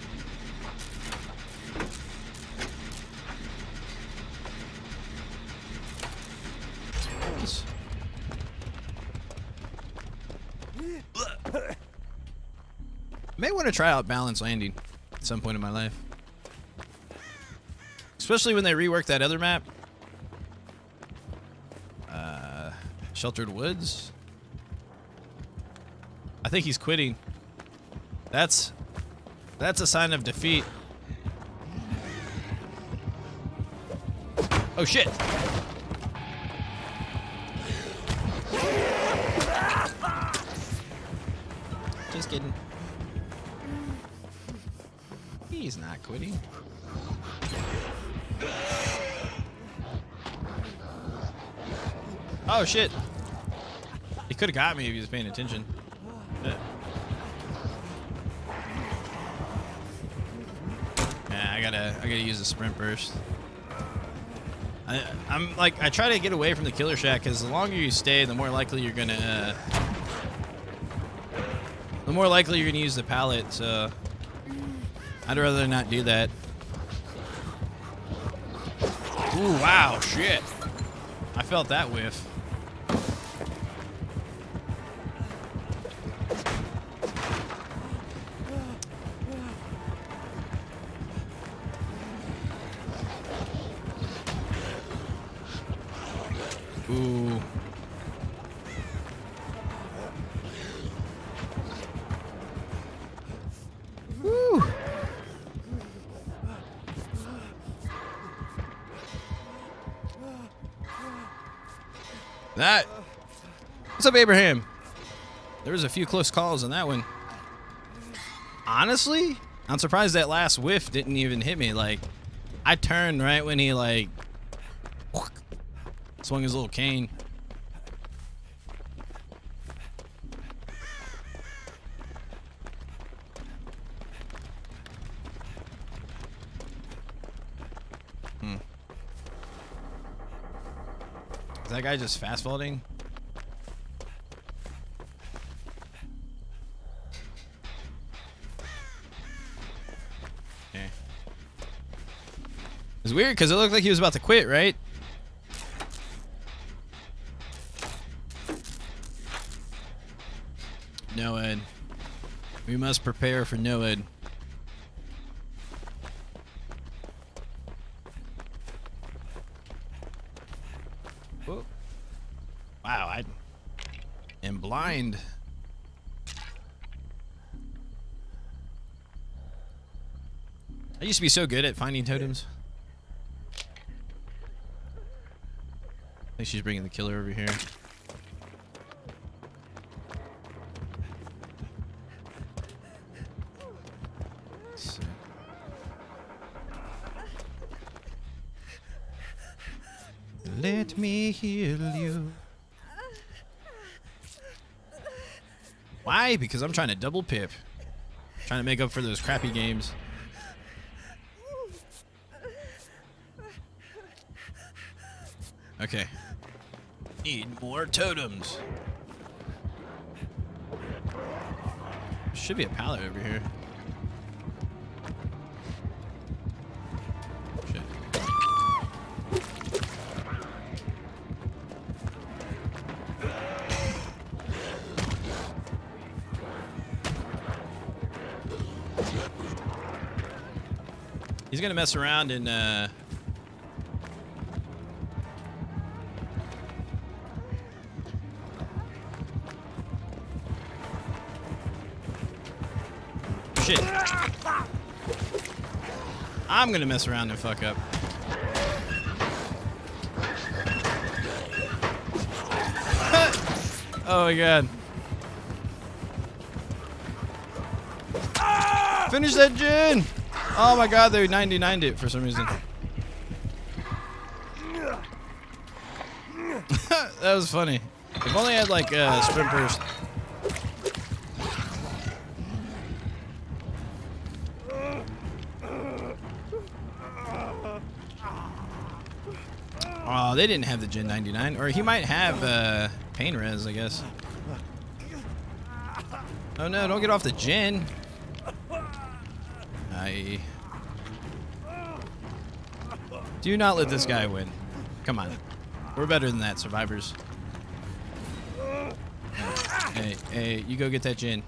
May want to try out balanced landing at some point in my life. Especially when they rework that other map. Sheltered Woods. I think he's quitting. That's a sign of defeat. Oh shit. Just kidding. He's not quitting. Oh shit. He could have got me if he was paying attention. Yeah, I gotta use the sprint burst. I'm like, I try to get away from the killer shack because the longer you stay, the more likely you're gonna use the pallet. So I'd rather not do that. Ooh, wow, shit! I felt that whiff. Ooh. Woo. That. What's up, Abraham? There was a few close calls on that one. Honestly, I'm surprised that last whiff didn't even hit me. Like, I turned right when he like swung his little cane. Is that guy just fast vaulting? Okay. It's weird because it looked like he was about to quit, right? Noed. We must prepare for Noed. Whoa. Wow, I am blind. I used to be so good at finding totems. I think she's bringing the killer over here. Let me heal you. Why? Because I'm trying to double pip. Trying to make up for those crappy games. Okay. Need more totems. Should be a pallet over here. Shit. He's gonna mess around and shit. I'm gonna mess around and fuck up. Oh my god. Finish that gin! Oh my god, they 99'd it for some reason. That was funny. If only I had like sprint burst. Oh, they didn't have the Gen 99. Or he might have pain res, I guess. Oh no, don't get off the Gen. Do not let this guy win. Come on. We're better than that, survivors. Hey, you go get that Gen.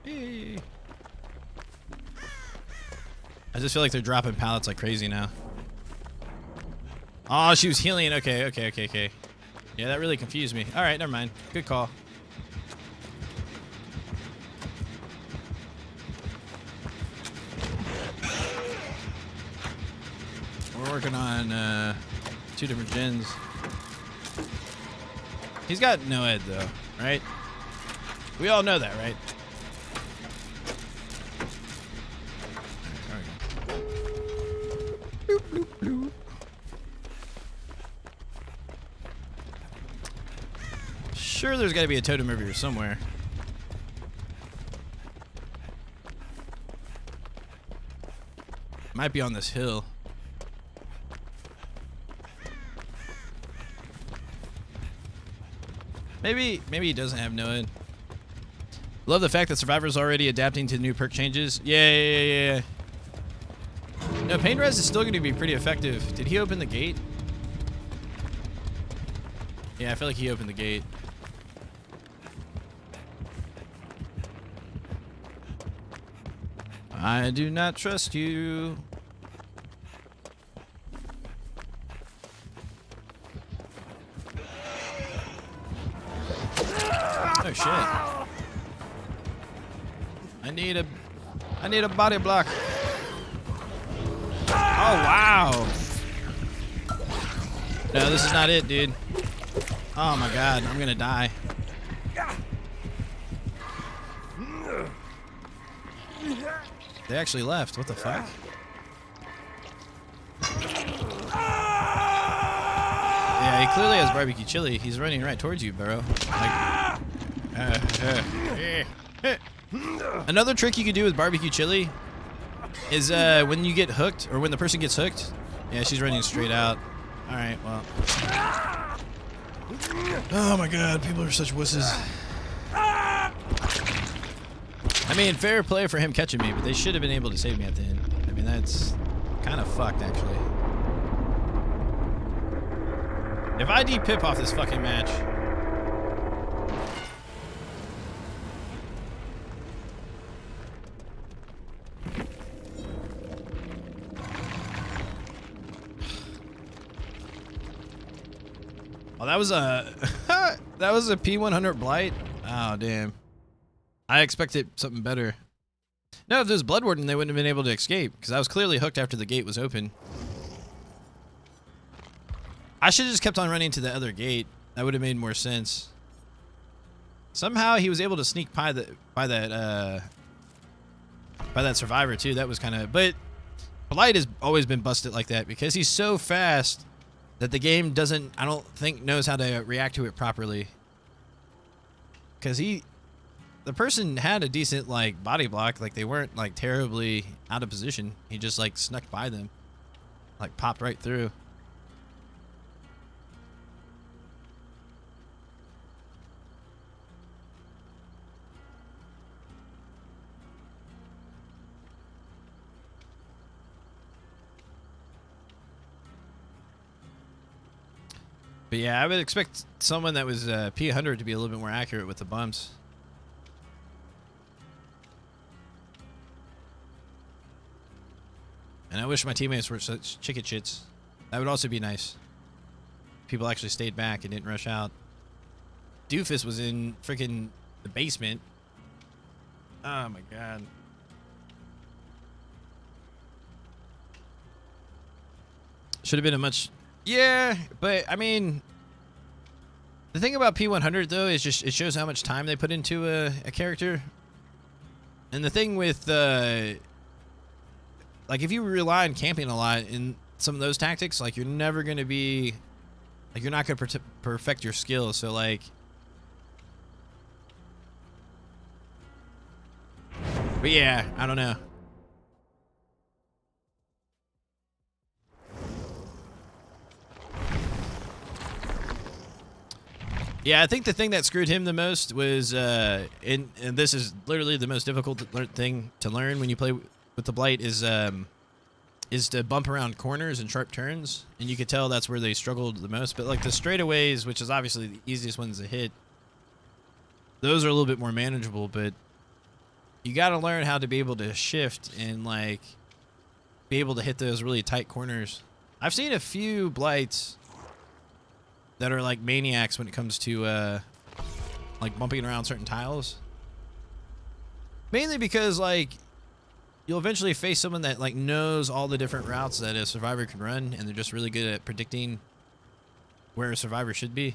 Hey. I just feel like they're dropping pallets like crazy now. Oh, she was healing. Okay. Yeah, that really confused me. All right, never mind. Good call. We're working on 2 different gens. He's got no ed though, right? We all know that, right? Sure, there's got to be a totem over here somewhere. Might be on this hill. Maybe he doesn't have no ed. Love the fact that Survivor's already adapting to new perk changes. Yeah. No, pain res is still going to be pretty effective. Did he open the gate? Yeah, I feel like he opened the gate. I do not trust you. Oh shit. I need a body block. Oh wow. No, this is not it, dude. Oh my god, I'm gonna die. They actually left. What the fuck? Yeah, he clearly has barbecue chili. He's running right towards you, bro. Like, another trick you could do with barbecue chili is when you get hooked, or when the person gets hooked. Yeah, she's running straight out. All right, well. Oh my god, people are such wusses. I mean, fair play for him catching me, but they should have been able to save me at the end. I mean, that's kind of fucked, actually. If I de-pip off this fucking match... Oh, that was a... that was a P100 Blight? Oh, damn. I expected something better. No, if there was Blood Warden, they wouldn't have been able to escape, because I was clearly hooked after the gate was open. I should have just kept on running to the other gate. That would have made more sense. Somehow he was able to sneak by that survivor too. That was kind of... But Blight has always been busted like that, because he's so fast that the game doesn't, I don't think, knows how to react to it properly. Because the person had a decent, like, body block. Like, they weren't, like, terribly out of position. He just, like, snuck by them. Like, popped right through. But yeah, I would expect someone that was P100 to be a little bit more accurate with the bumps. And I wish my teammates were such chicken shits. That would also be nice. People actually stayed back and didn't rush out. Doofus was in freaking the basement. Oh my god. Should have been a much... Yeah, but I mean... The thing about P100 though is just it shows how much time they put into a character. And the thing with... like if you rely on camping a lot in some of those tactics, like you're never going to be... Like you're not going to perfect your skills, so like... But yeah, I don't know. Yeah, I think the thing that screwed him the most was, and this is literally the most difficult thing to learn when you play with the Blight, is to bump around corners and sharp turns, and you could tell that's where they struggled the most. But like the straightaways, which is obviously the easiest ones to hit, those are a little bit more manageable, but you got to learn how to be able to shift and like be able to hit those really tight corners. I've seen a few Blights that are like maniacs when it comes to like bumping around certain tiles. Mainly because like you'll eventually face someone that like knows all the different routes that a survivor can run, and they're just really good at predicting where a survivor should be.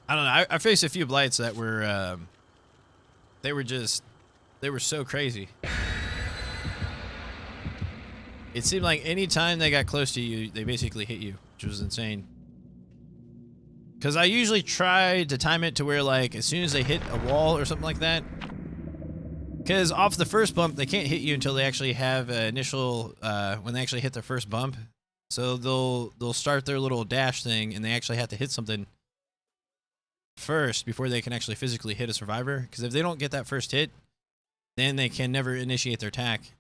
I don't know. I faced a few Blights that were, they were so crazy. It seemed like any time they got close to you, they basically hit you, which was insane. Because I usually try to time it to where, like, as soon as they hit a wall or something like that. Because off the first bump, they can't hit you until they actually have an initial, when they actually hit their first bump. So they'll start their little dash thing, and they actually have to hit something first before they can actually physically hit a survivor. Because if they don't get that first hit, then they can never initiate their attack.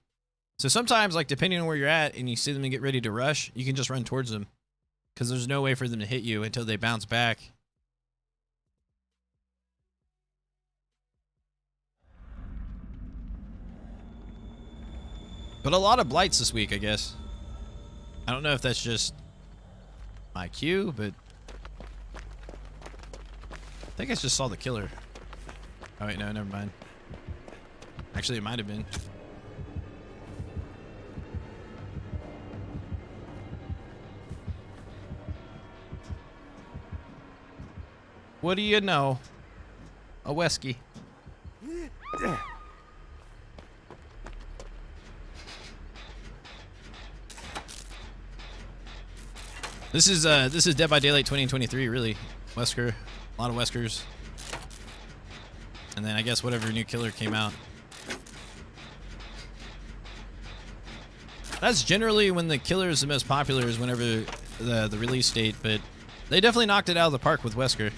So sometimes, like, depending on where you're at and you see them get ready to rush, you can just run towards them, because there's no way for them to hit you until they bounce back. But a lot of Blights this week, I guess. I don't know if that's just my cue, but I think I just saw the killer. Oh wait, no, never mind. Actually, it might have been. What do you know? A Wesky. This is Dead by Daylight 2023, really. Wesker, a lot of Weskers. And then I guess whatever new killer came out. That's generally when the killer is the most popular, is whenever the release date, but they definitely knocked it out of the park with Wesker.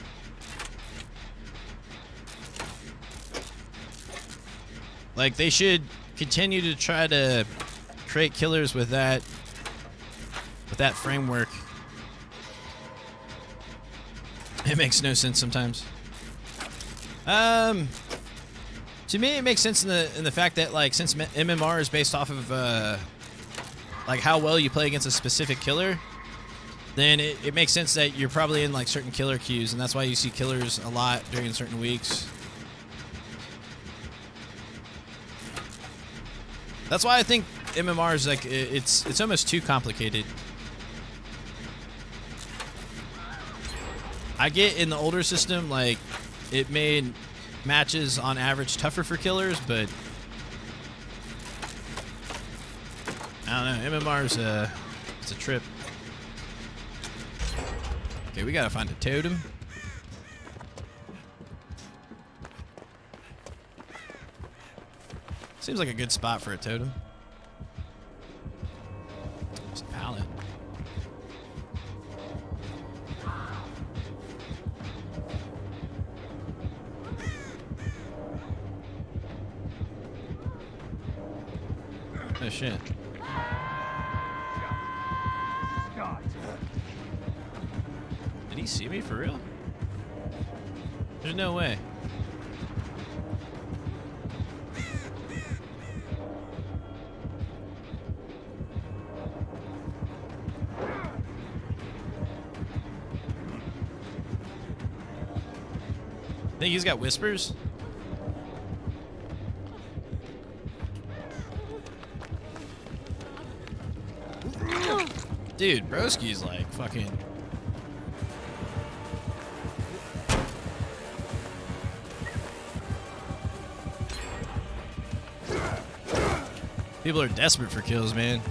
Like, they should continue to try to create killers with that framework. It makes no sense sometimes. To me, it makes sense in the fact that, like, since MMR is based off of like how well you play against a specific killer, then it makes sense that you're probably in like certain killer queues, and that's why you see killers a lot during certain weeks. That's why I think MMR is like, it's almost too complicated. I get in the older system, like, it made matches on average tougher for killers, but I don't know, MMR's it's a trip. Okay, we gotta find a totem. Seems like a good spot for a totem. There's a pallet. Oh shit. Did he see me for real? There's no way. Think he's got whispers? Dude, broski's like fucking... People are desperate for kills, man.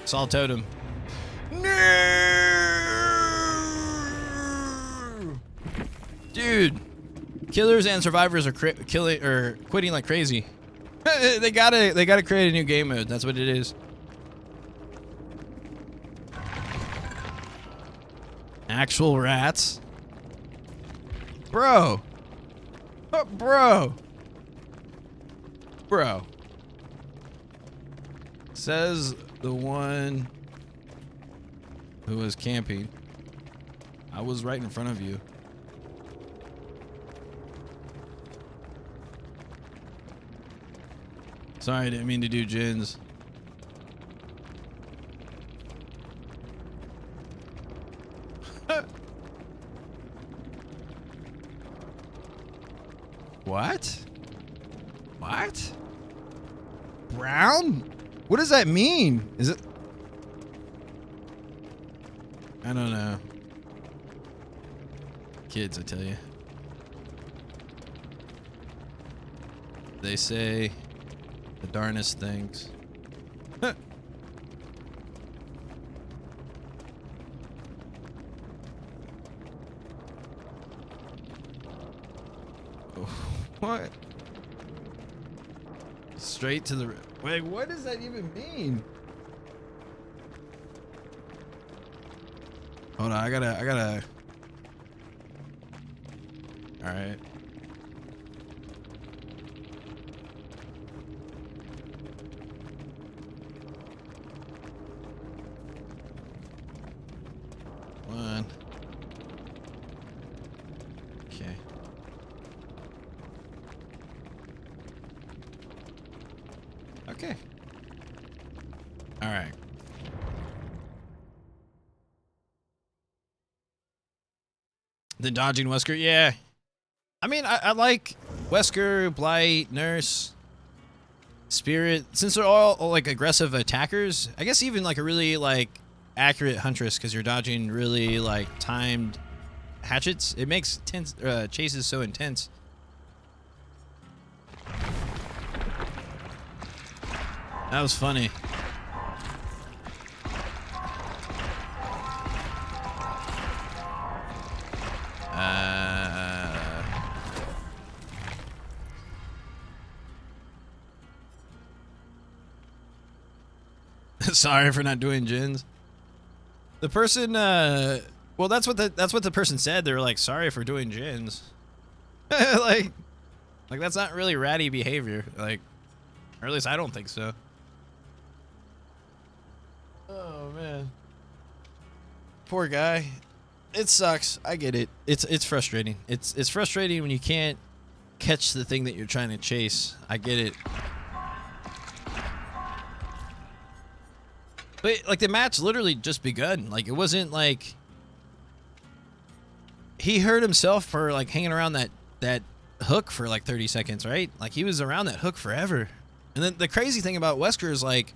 Saw Totem. No! Dude, killers and survivors are quitting like crazy. they gotta create a new game mode. That's what it is. Actual rats, bro. Bro. Says the one who was camping. I was right in front of you. Sorry, I didn't mean to do gins. What? What? Brown? What does that mean? Is it? I don't know. Kids, I tell you. They say the darnest things. What? Straight to the... Wait, what does that even mean? Hold on, I gotta... Alright. One. Okay. Okay. All right. The dodging Wesker, yeah. I mean, I like Wesker, Blight, Nurse, Spirit. Since they're all like aggressive attackers, I guess even like a really like accurate Huntress, because you're dodging really like timed hatchets. It makes chases so intense. That was funny. Sorry for not doing gins. The person, well, that's what the person said. They were like, sorry for doing gins. like that's not really ratty behavior. Like, or at least I don't think so. Oh man, poor guy. It sucks. I get it. It's frustrating. It's frustrating when you can't catch the thing that you're trying to chase. I get it. But like the match literally just begun. Like it wasn't like he hurt himself for like hanging around that hook for like 30 seconds, right? Like he was around that hook forever. And then the crazy thing about Wesker is like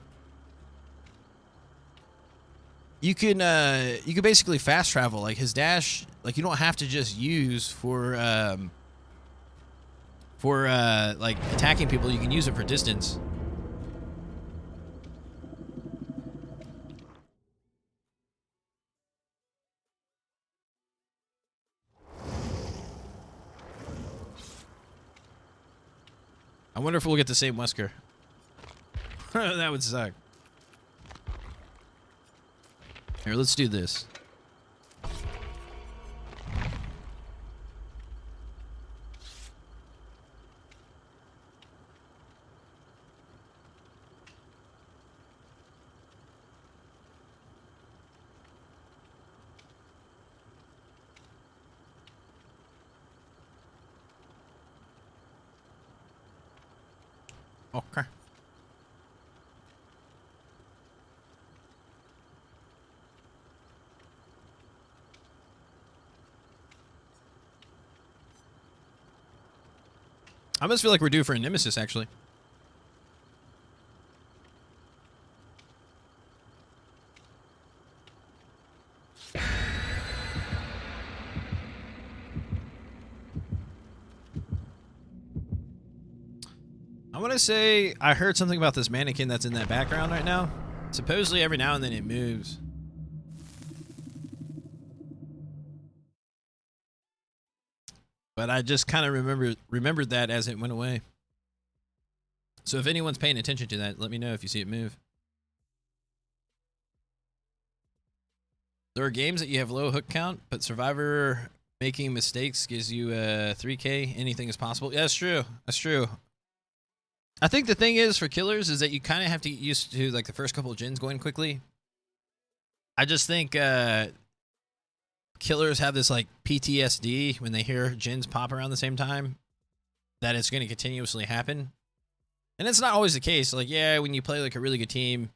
you can basically fast travel. Like his dash, like you don't have to just use for like attacking people. You can use it for distance. I wonder if we'll get the same Wesker. That would suck. Here, let's do this. Okay. I almost feel like we're due for a nemesis, actually. I want to say I heard something about this mannequin that's in that background right now. Supposedly every now and then it moves. But I just kind of remembered that as it went away. So if anyone's paying attention to that, let me know if you see it move. There are games that you have low hook count, but Survivor making mistakes gives you 3K. Anything is possible. Yeah, that's true. That's true. I think the thing is for killers is that you kind of have to get used to like the first couple of gens going quickly. I just think killers have this like PTSD when they hear gens pop around the same time that it's going to continuously happen. And it's not always the case. Like, yeah, when you play like a really good team,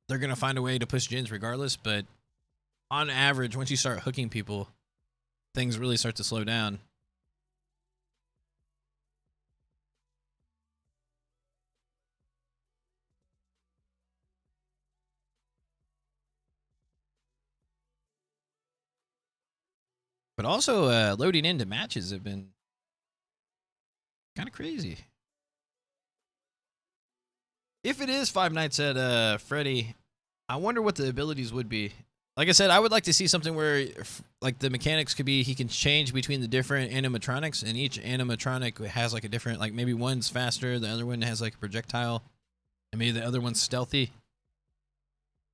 they're going to find a way to push gens regardless. But on average, once you start hooking people, things really start to slow down. But also, loading into matches have been kind of crazy. If it is Five Nights at Freddy, I wonder what the abilities would be. Like I said, I would like to see something where, like, the mechanics could be he can change between the different animatronics, and each animatronic has like a different, like maybe one's faster, the other one has like a projectile, and maybe the other one's stealthy.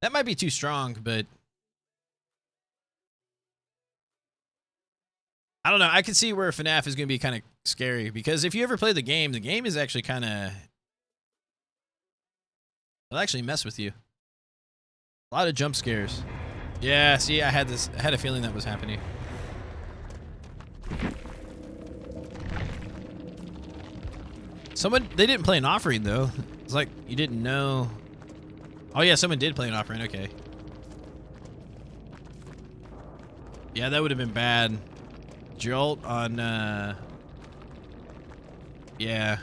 That might be too strong, but I don't know. I can see where FNAF is going to be kind of scary, because if you ever play the game is actually kind of, it'll actually mess with you. A lot of jump scares. Yeah, see, I had a feeling that was happening. They didn't play an offering though. It's like you didn't know. Oh yeah, someone did play an offering. Okay. Yeah, that would have been bad. Jolt on yeah.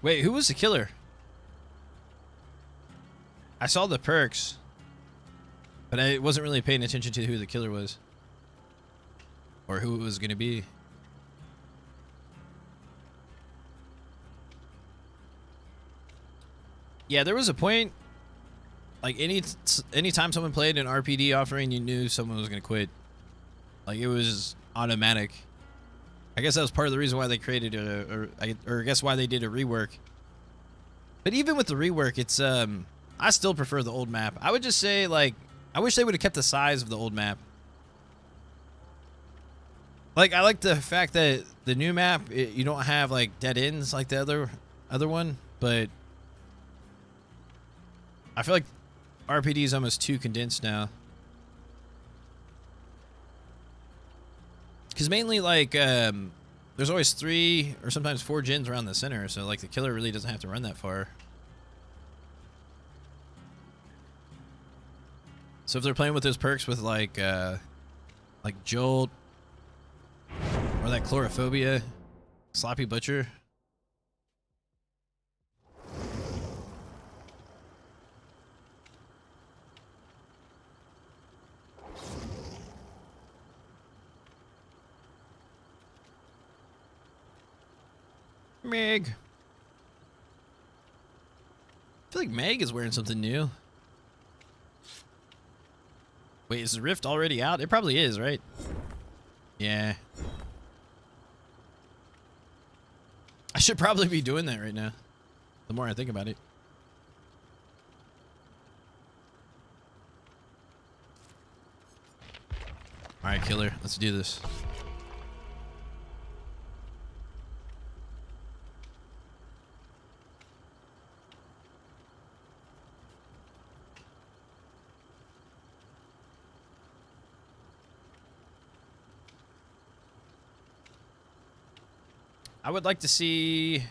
Wait, who was the killer? I saw the perks, but I wasn't really paying attention to who the killer was or who it was going to be. Yeah, there was a point, like anytime someone played an RPD offering, you knew someone was going to quit. Like it was automatic. I guess that was part of the reason why they created or I guess why they did a rework. But even with the rework, it's I still prefer the old map. I would just say, like, I wish they would have kept the size of the old map. Like, I like the fact that the new map, you don't have like dead ends like the other one, but I feel like RPD is almost too condensed now. Because mainly, like, there's always 3 or sometimes 4 gens around the center, so, like, the killer really doesn't have to run that far. So if they're playing with those perks with, like Jolt, or that Chlorophobia, Sloppy Butcher. Meg. I feel like Meg is wearing something new. Wait, is the Rift already out? It probably is, right? Yeah. I should probably be doing that right now, the more I think about it. All right, killer. Let's do this. I would like to see...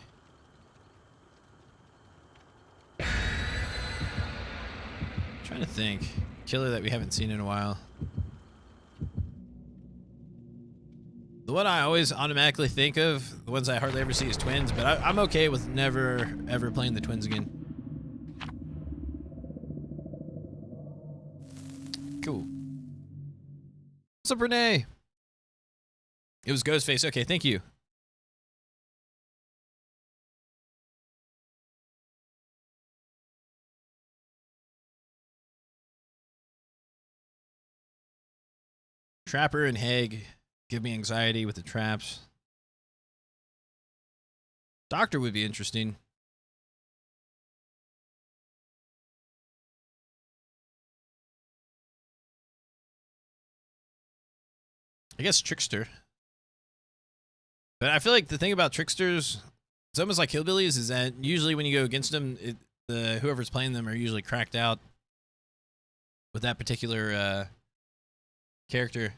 trying to think. Killer that we haven't seen in a while. The one I always automatically think of, the ones I hardly ever see, is twins, but I'm okay with never, ever playing the twins again. Cool. What's up, Renee? It was Ghostface. Okay, thank you. Trapper and Haig give me anxiety with the traps. Doctor would be interesting. I guess Trickster. But I feel like the thing about Tricksters, it's almost like Hillbillies, is that usually when you go against them, whoever's playing them are usually cracked out with that particular character.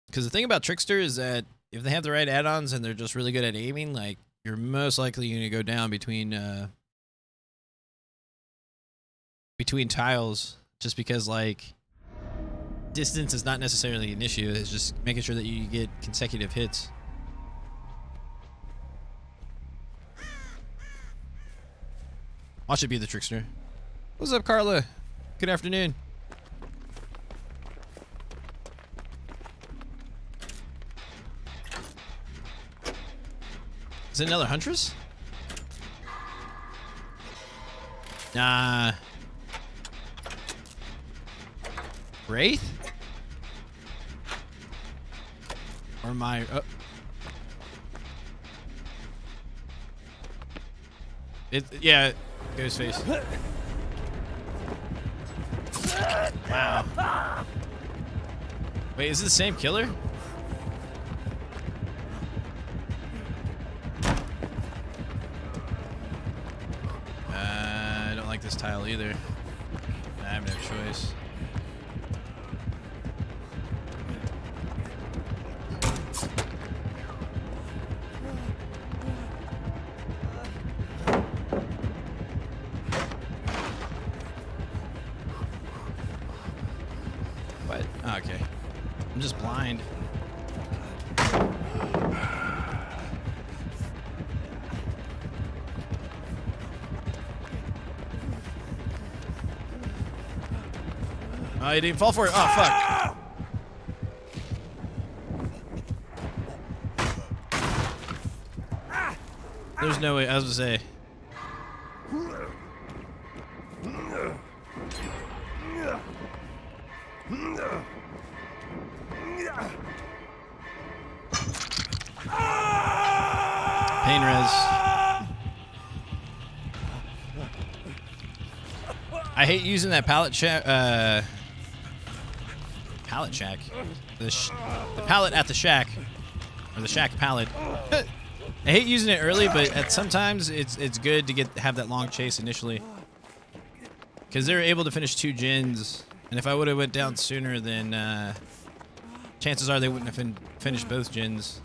Because the thing about Trickster is that if they have the right add-ons and they're just really good at aiming, like, you're most likely going to go down between tiles, just because, like, distance is not necessarily an issue. It's just making sure that you get consecutive hits. Watch it be the Trickster. What's up, Carla? Good afternoon. Is it another Huntress? Nah. Wraith? Or my... Oh. Yeah, Ghostface. Wow. Wait, is it the same killer? I don't like this tile either. I have no choice. What? Oh, okay. I'm just blind. Oh, he didn't fall for it. Oh, fuck. There's no way. I was gonna say. Pain res. I hate using that pallet shack. Pallet shack. The pallet at the shack, or the shack pallet. I hate using it early, but sometimes it's good to have that long chase initially, because they're able to finish 2 gens, and if I would have went down sooner, then chances are they wouldn't have finished both gens.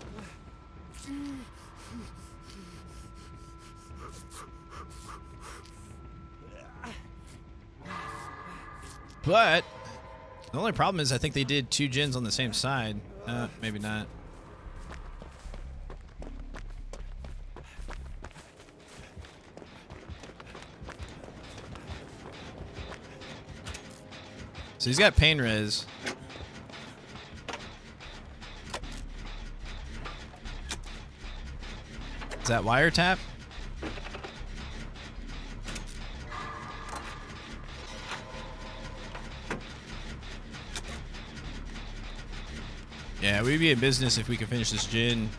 But the only problem is I think they did 2 gens on the same side. Maybe not. So he's got pain res. Is that wiretap? Yeah, we'd be in business if we could finish this gen.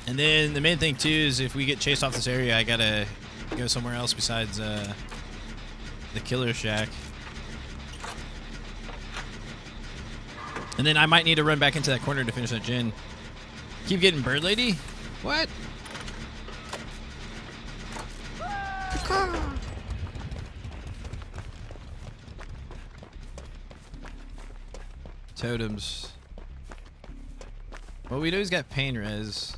And then the main thing too is if we get chased off this area, I gotta go somewhere else besides the killer shack. And then I might need to run back into that corner to finish that gen. Keep getting bird lady? What? Totems. Well, we know he's got pain res.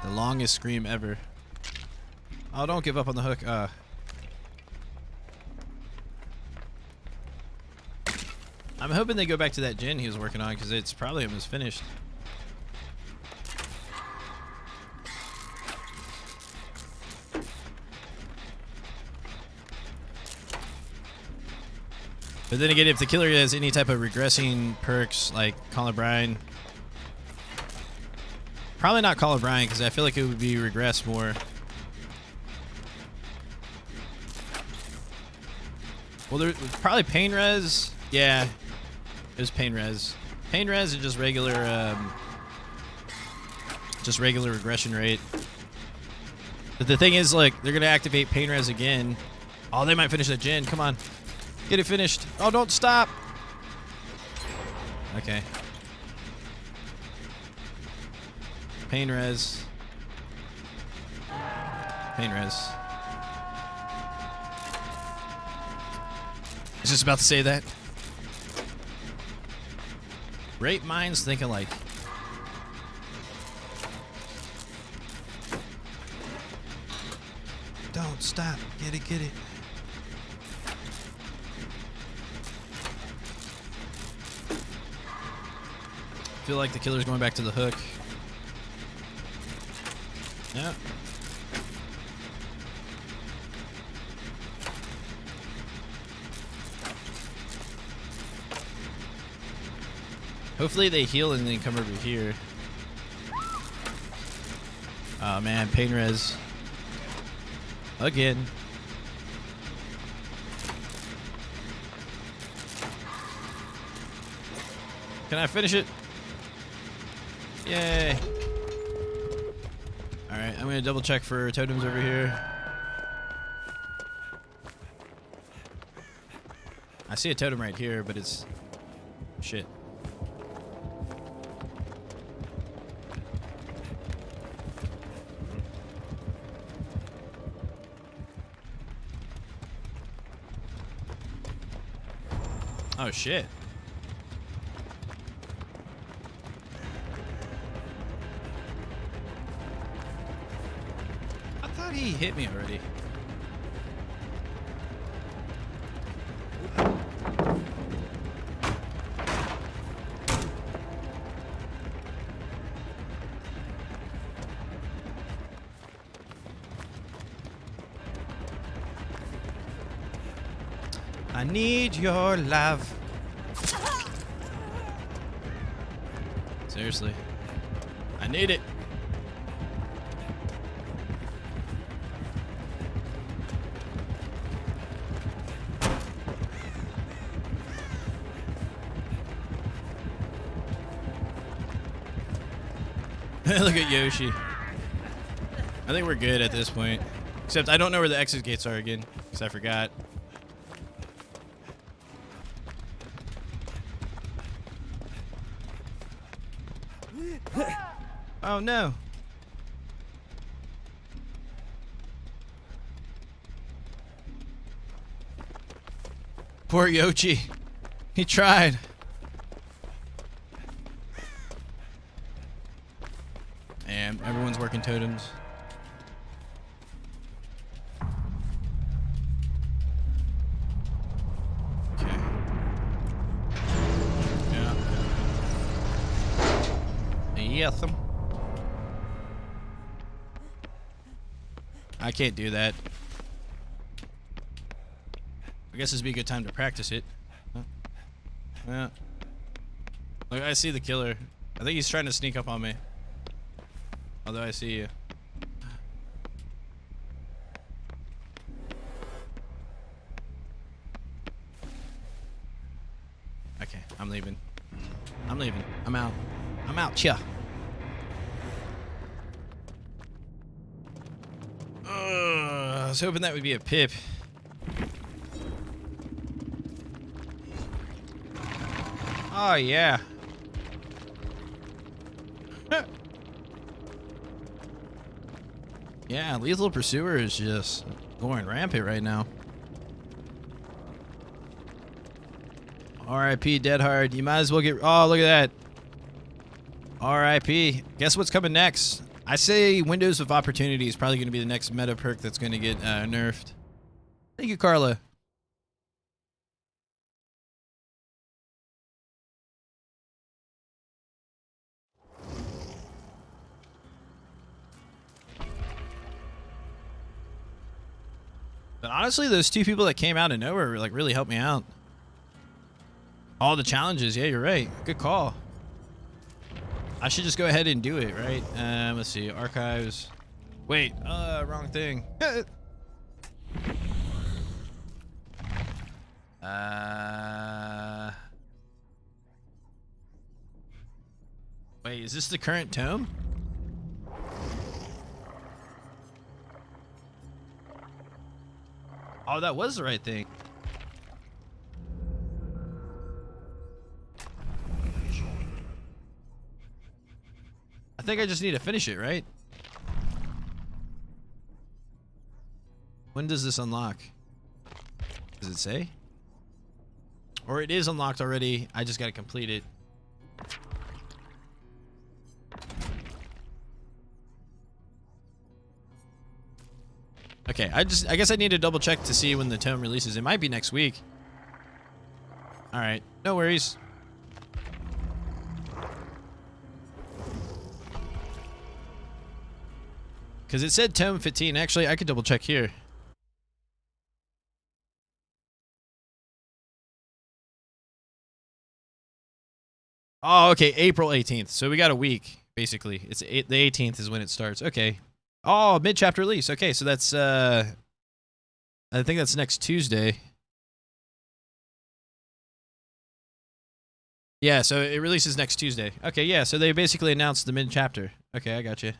The longest scream ever. Oh, don't give up on the hook. I'm hoping they go back to that gen he was working on because it's probably almost finished. But then again, if the killer has any type of regressing perks like Call of Brine, probably not Call of Brine because I feel like it would be regress more. Well, there's probably pain res. Yeah, it was pain res. Pain res is just regular regression rate. But the thing is, like, they're gonna activate pain res again. Oh, they might finish that gen. Come on, get it finished. Oh, don't stop. Okay. Pain res. Pain res. I was just about to say that. Great minds think alike. Don't stop. Get it, get it. I feel like the killer's going back to the hook. Yeah. Hopefully they heal and then come over here. Oh man, pain res. Again. Can I finish it? Yay. Alright, I'm gonna double check for totems over here. I see a totem right here, but it's... shit. Oh shit. I thought he hit me already. I need your love. Seriously. I need it. Look at Yoshi. I think we're good at this point. Except I don't know where the exit gates are again, because I forgot. Oh no. Poor Yoshi. He tried. And everyone's working totems. Okay. Yeah. Yes. I can't do that. I guess this would be a good time to practice it. Huh? Yeah. Look, I see the killer. I think he's trying to sneak up on me. Although I see you. Okay, I'm leaving. I'm leaving. I'm out. I'm out. Chia. was hoping that would be a pip. Oh, yeah. Yeah, Lethal Pursuer is just going rampant right now. R.I.P. Dead Hard. You might as well get... Oh, look at that. R.I.P. Guess what's coming next? I say Windows of Opportunity is probably going to be the next meta perk that's going to get nerfed. Thank you, Carla. But honestly, those two people that came out of nowhere like really helped me out. All the challenges, yeah, you're right. Good call. I should just go ahead and do it, right? Let's see, archives. Wait, wrong thing. Wait, is this the current tome? Oh, that was the right thing. I think I just need to finish it, right? When does this unlock? Does it say? Or it is unlocked already. I just got to complete it. Okay, I guess I need to double check to see when the tome releases. It might be next week. All right, no worries. Because it said tome 15. Actually, I could double check here. Oh, okay, April 18th. So we got a week, basically. It's the 18th is when it starts. Okay. Oh, mid-chapter release. Okay, so that's, I think that's next Tuesday. Yeah, so it releases next Tuesday. Okay, yeah, so they basically announced the mid-chapter. Okay, I got you.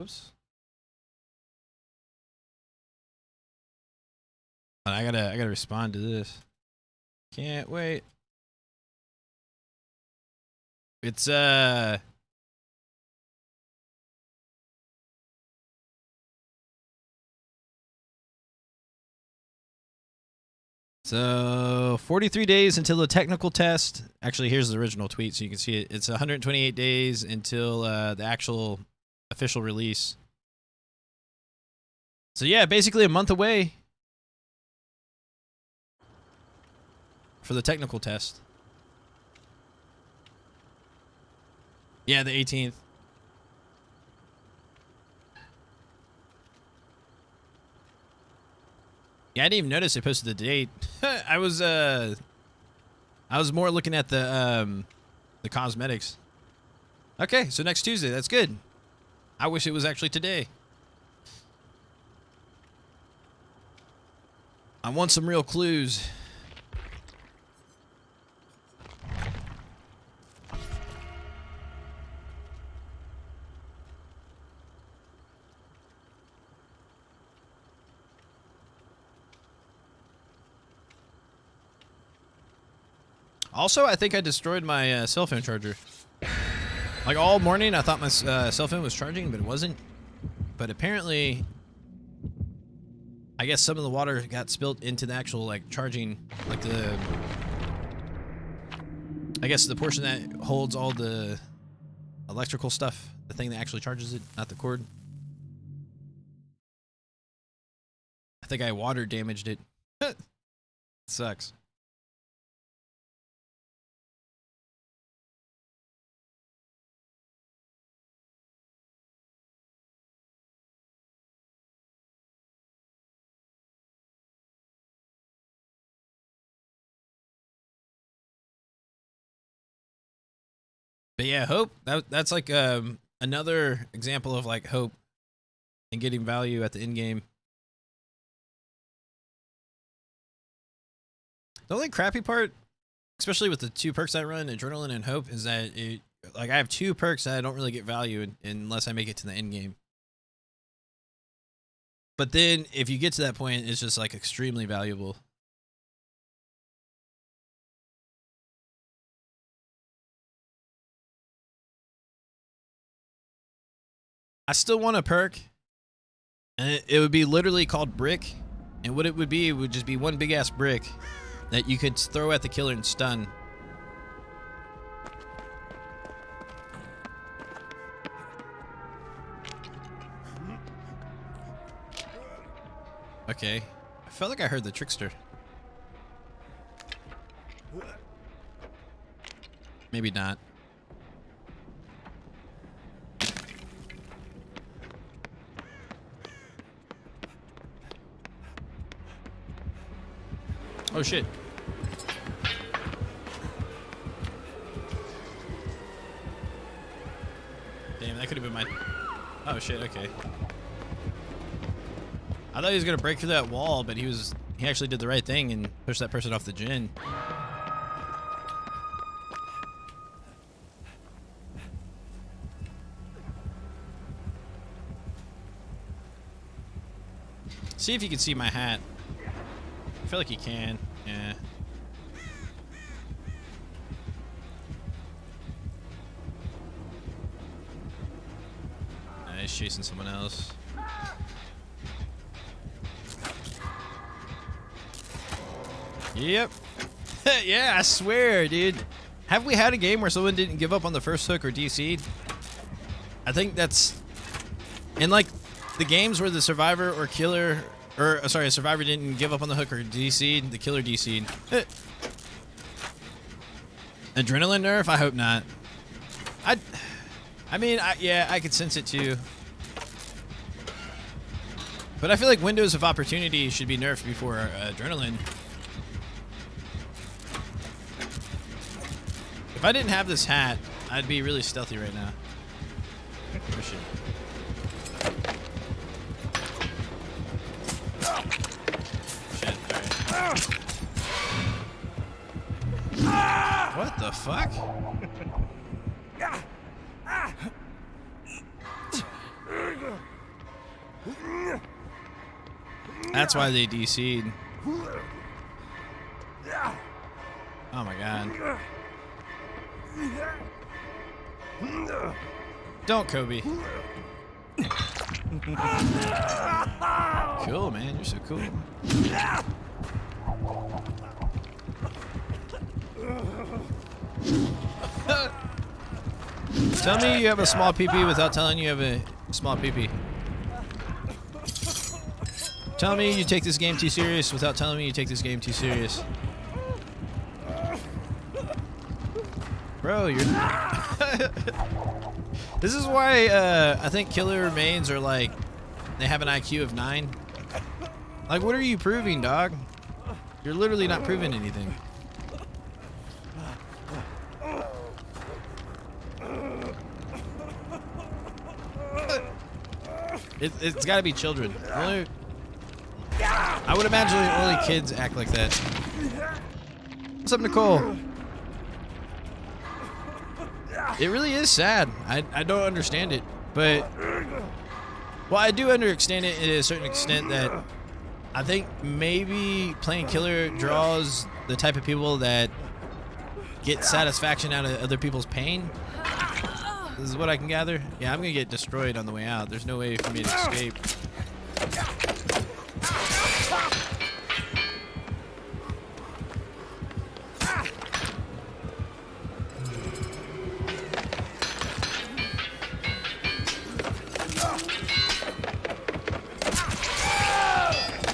Oops. I gotta respond to this. Can't wait. It's so 43 days until the technical test. Actually, here's the original tweet so you can see it. It's 128 days until the actual official release. So yeah, basically a month away for the technical test. Yeah, the 18th. Yeah, I didn't even notice they posted the date. I was more looking at the cosmetics. Okay, so next Tuesday. That's good. I wish it was actually today. I want some real clues. Also, I think I destroyed my cell phone charger. Like all morning, I thought my cell phone was charging, but it wasn't. But apparently, I guess some of the water got spilled into the actual like charging, like the, I guess the portion that holds all the electrical stuff, the thing that actually charges it, not the cord. I think I water damaged it. Sucks. But yeah, hope that's like another example of like hope and getting value at the end game. The only crappy part, especially with the 2 perks I run, Adrenaline and Hope, is that I have 2 perks that I don't really get value unless I make it to the end game. But then if you get to that point, it's just like extremely valuable. I still want a perk, and it would be literally called Brick. And what it would just be one big ass brick that you could throw at the killer and stun. Okay. I felt like I heard the trickster. Maybe not. Oh shit. Damn, that could have been my... Oh shit, okay. I thought he was gonna break through that wall, but he actually did the right thing and pushed that person off the gin. See if you can see my hat. I feel like you can. Yeah. He's chasing someone else. Yep. Yeah, I swear, dude. Have we had a game where someone didn't give up on the first hook or DC'd? I think that's... in like the games where the survivor or killer... or, sorry, a survivor didn't give up on the hook or DC'd, the killer DC'd. Adrenaline nerf? I hope not. I mean, yeah, I could sense it too. But I feel like windows of opportunity should be nerfed before adrenaline. If I didn't have this hat, I'd be really stealthy right now. Oh, shit. Shit, alright. What the fuck? That's why they DC'd. Oh my god. Don't, Kobe. Cool, man. You're so cool. Tell me you have a small pee-pee without telling you have a small pee-pee. Tell me you take this game too serious without telling me you take this game too serious. Bro, you're... This is why I think killer mains are like... they have an IQ of 9. Like, what are you proving, dog? You're literally not proving anything. It's gotta be children. I would imagine only kids act like that. What's up, Nicole? It really is sad. I don't understand it, but... well, I do understand it to a certain extent that I think maybe playing killer draws the type of people that get satisfaction out of other people's pain. This is what I can gather. Yeah, I'm gonna get destroyed on the way out. There's no way for me to escape.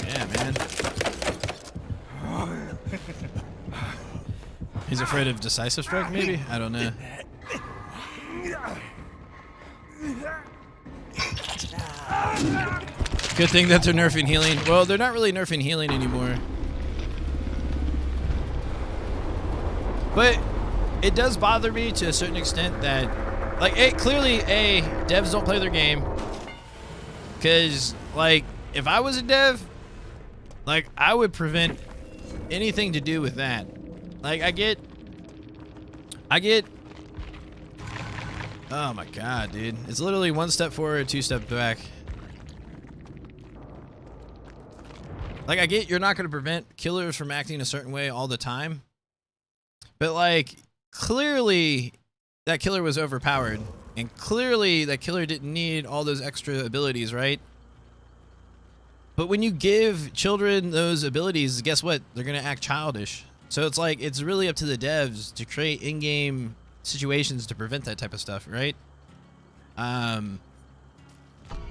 Yeah, man. He's afraid of decisive strike, maybe? I don't know. Good thing that they're nerfing healing. Well, they're not really nerfing healing anymore. But it does bother me to a certain extent that, like, clearly, devs don't play their game. Because, like, if I was a dev, like, I would prevent anything to do with that. Like, I get, oh my god, dude. It's literally 1 step forward, 2 steps back. Like, I get you're not going to prevent killers from acting a certain way all the time. But, like, clearly that killer was overpowered. And clearly that killer didn't need all those extra abilities, right? But when you give children those abilities, guess what? They're going to act childish. So it's like, it's really up to the devs to create in-game situations to prevent that type of stuff, right? But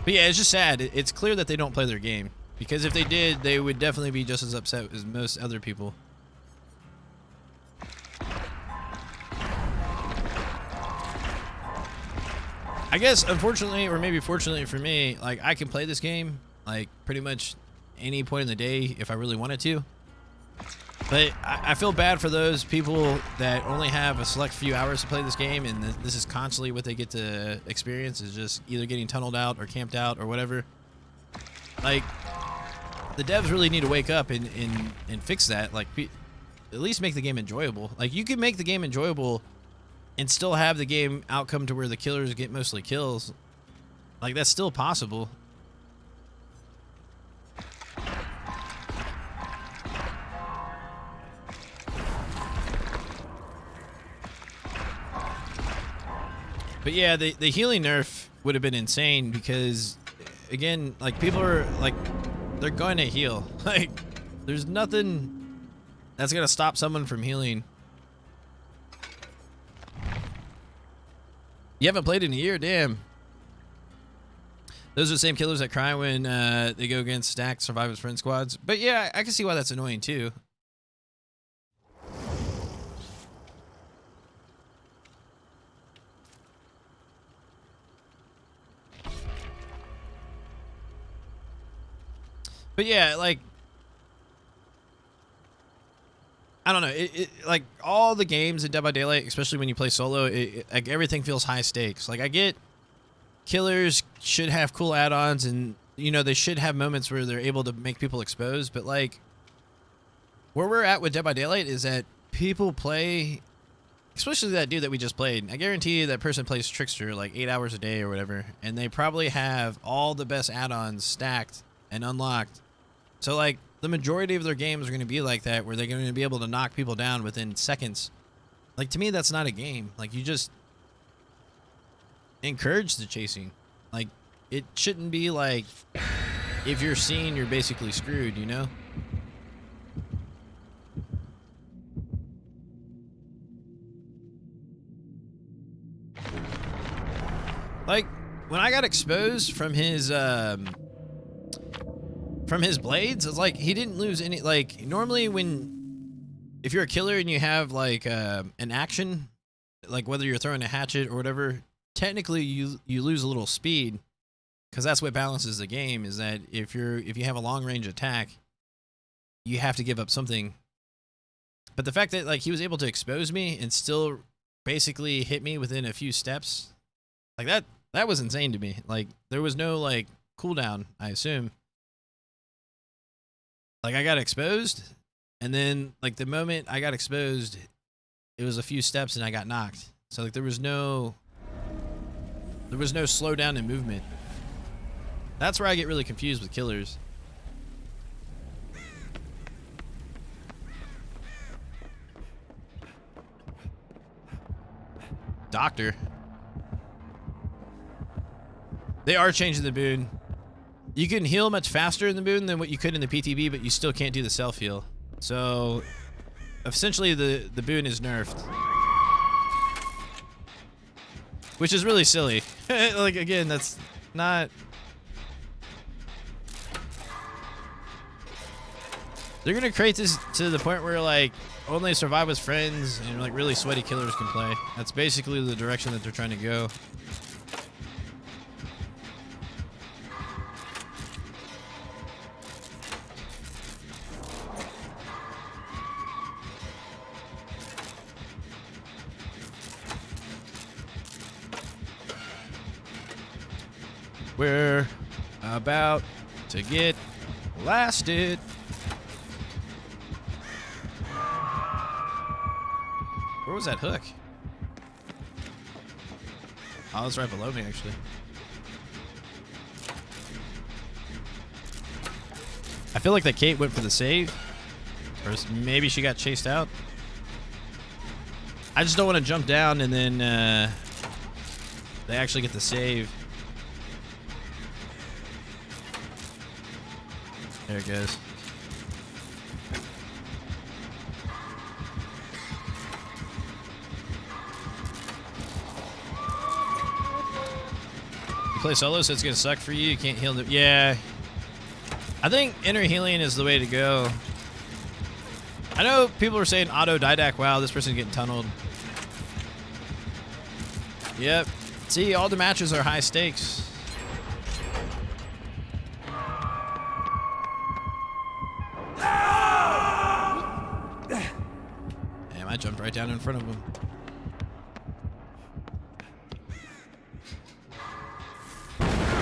yeah, it's just sad. It's clear that they don't play their game. Because if they did, they would definitely be just as upset as most other people. I guess, unfortunately, or maybe fortunately for me, like, I can play this game, like, pretty much any point in the day if I really wanted to. But I feel bad for those people that only have a select few hours to play this game, and this is constantly what they get to experience, is just either getting tunneled out or camped out or whatever. Like, the devs really need to wake up and fix that. Like, at least make the game enjoyable. Like, you can make the game enjoyable and still have the game outcome to where the killers get mostly kills. Like, that's still possible. But yeah, the healing nerf would have been insane because, again, like, people are, like, they're going to heal. Like, there's nothing that's going to stop someone from healing. You haven't played in a year? Damn. Those are the same killers that cry when they go against stacked Survivors Friend Squads. But yeah, I can see why that's annoying too. But yeah, like, I don't know. Like, all the games in Dead by Daylight, especially when you play solo, like, everything feels high stakes. Like, I get killers should have cool add-ons, and, you know, they should have moments where they're able to make people exposed. But, like, where we're at with Dead by Daylight is that people play, especially that dude that we just played. I guarantee you that person plays Trickster like 8 hours a day or whatever, and they probably have all the best add-ons stacked and unlocked. So, like, the majority of their games are going to be like that, where they're going to be able to knock people down within seconds. Like, to me, that's not a game. Like, you just encourage the chasing. Like, it shouldn't be like, if you're seen, you're basically screwed, you know? Like, when I got exposed from his blades, it's like he didn't lose any. Like, normally if you're a killer and you have like an action, like whether you're throwing a hatchet or whatever, technically you lose a little speed, because that's what balances the game. Is that if you have a long range attack, you have to give up something. But the fact that, like, he was able to expose me and still basically hit me within a few steps, like, that was insane to me. Like, there was no, like, cooldown, I assume. Like, I got exposed, and then, like, the moment I got exposed, it was a few steps and I got knocked. So, like, there was no slowdown in movement. That's where I get really confused with killers. Doctor. They are changing the boon. You can heal much faster in the boon than what you could in the PTB, but you still can't do the self-heal. So, essentially, the boon is nerfed. Which is really silly. Like, again, that's not... They're gonna create this to the point where, like, only survive with friends and, like, really sweaty killers can play. That's basically the direction that they're trying to go. We're about to get blasted. Where was that hook? Oh, it's right below me, actually. I feel like that Kate went for the save. Or maybe she got chased out. I just don't want to jump down and then they actually get the save. There it goes. You play solo, so it's gonna suck for you. You can't heal. Yeah. I think inner healing is the way to go. I know people are saying autodidact. Wow, this person's getting tunneled. Yep. See, all the matches are high stakes. Damn, I jumped right down in front of him.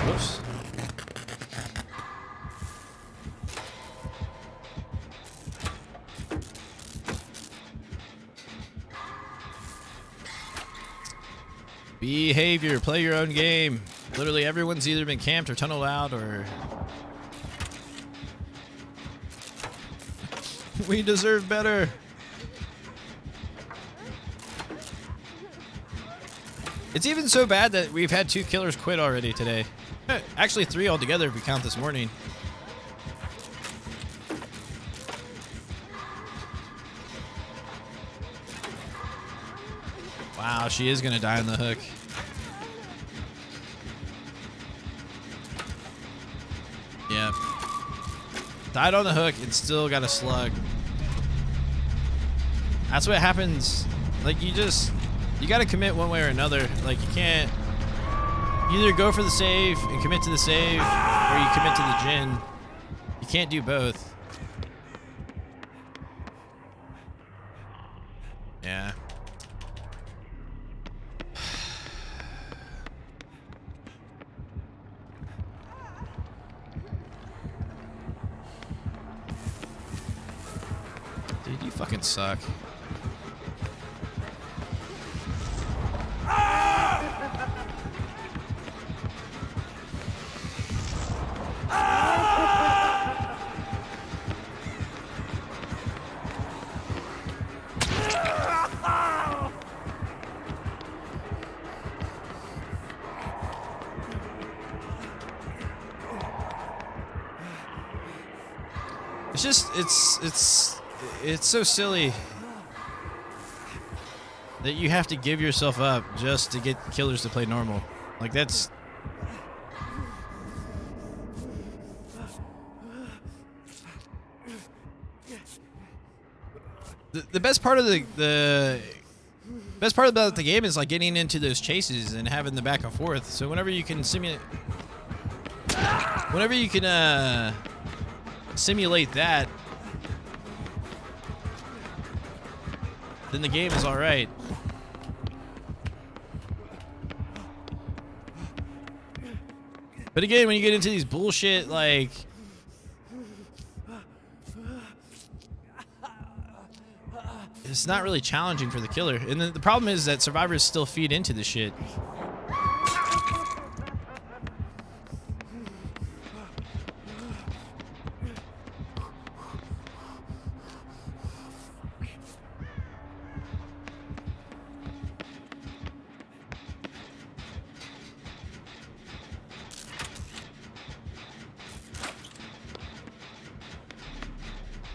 Whoops. Behavior, play your own game. Literally everyone's either been camped or tunneled out or... We deserve better. It's even so bad that we've had 2 killers quit already today. Actually 3 altogether if we count this morning. Wow, she is gonna die on the hook. Yep. Died on the hook and still got a slug. That's what happens. Like, you gotta commit one way or another. Like, you can't either go for the save and commit to the save, or you commit to the Jin. You can't do both. Yeah. Dude, you fucking suck. It's just, it's so silly that you have to give yourself up just to get killers to play normal. Like, that's... The best part of the best part about the game is like getting into those chases and having the back and forth. So whenever you can simulate that, then the game is all right. But again, when you get into these bullshit, like, it's not really challenging for the killer. And the problem is that survivors still feed into the shit.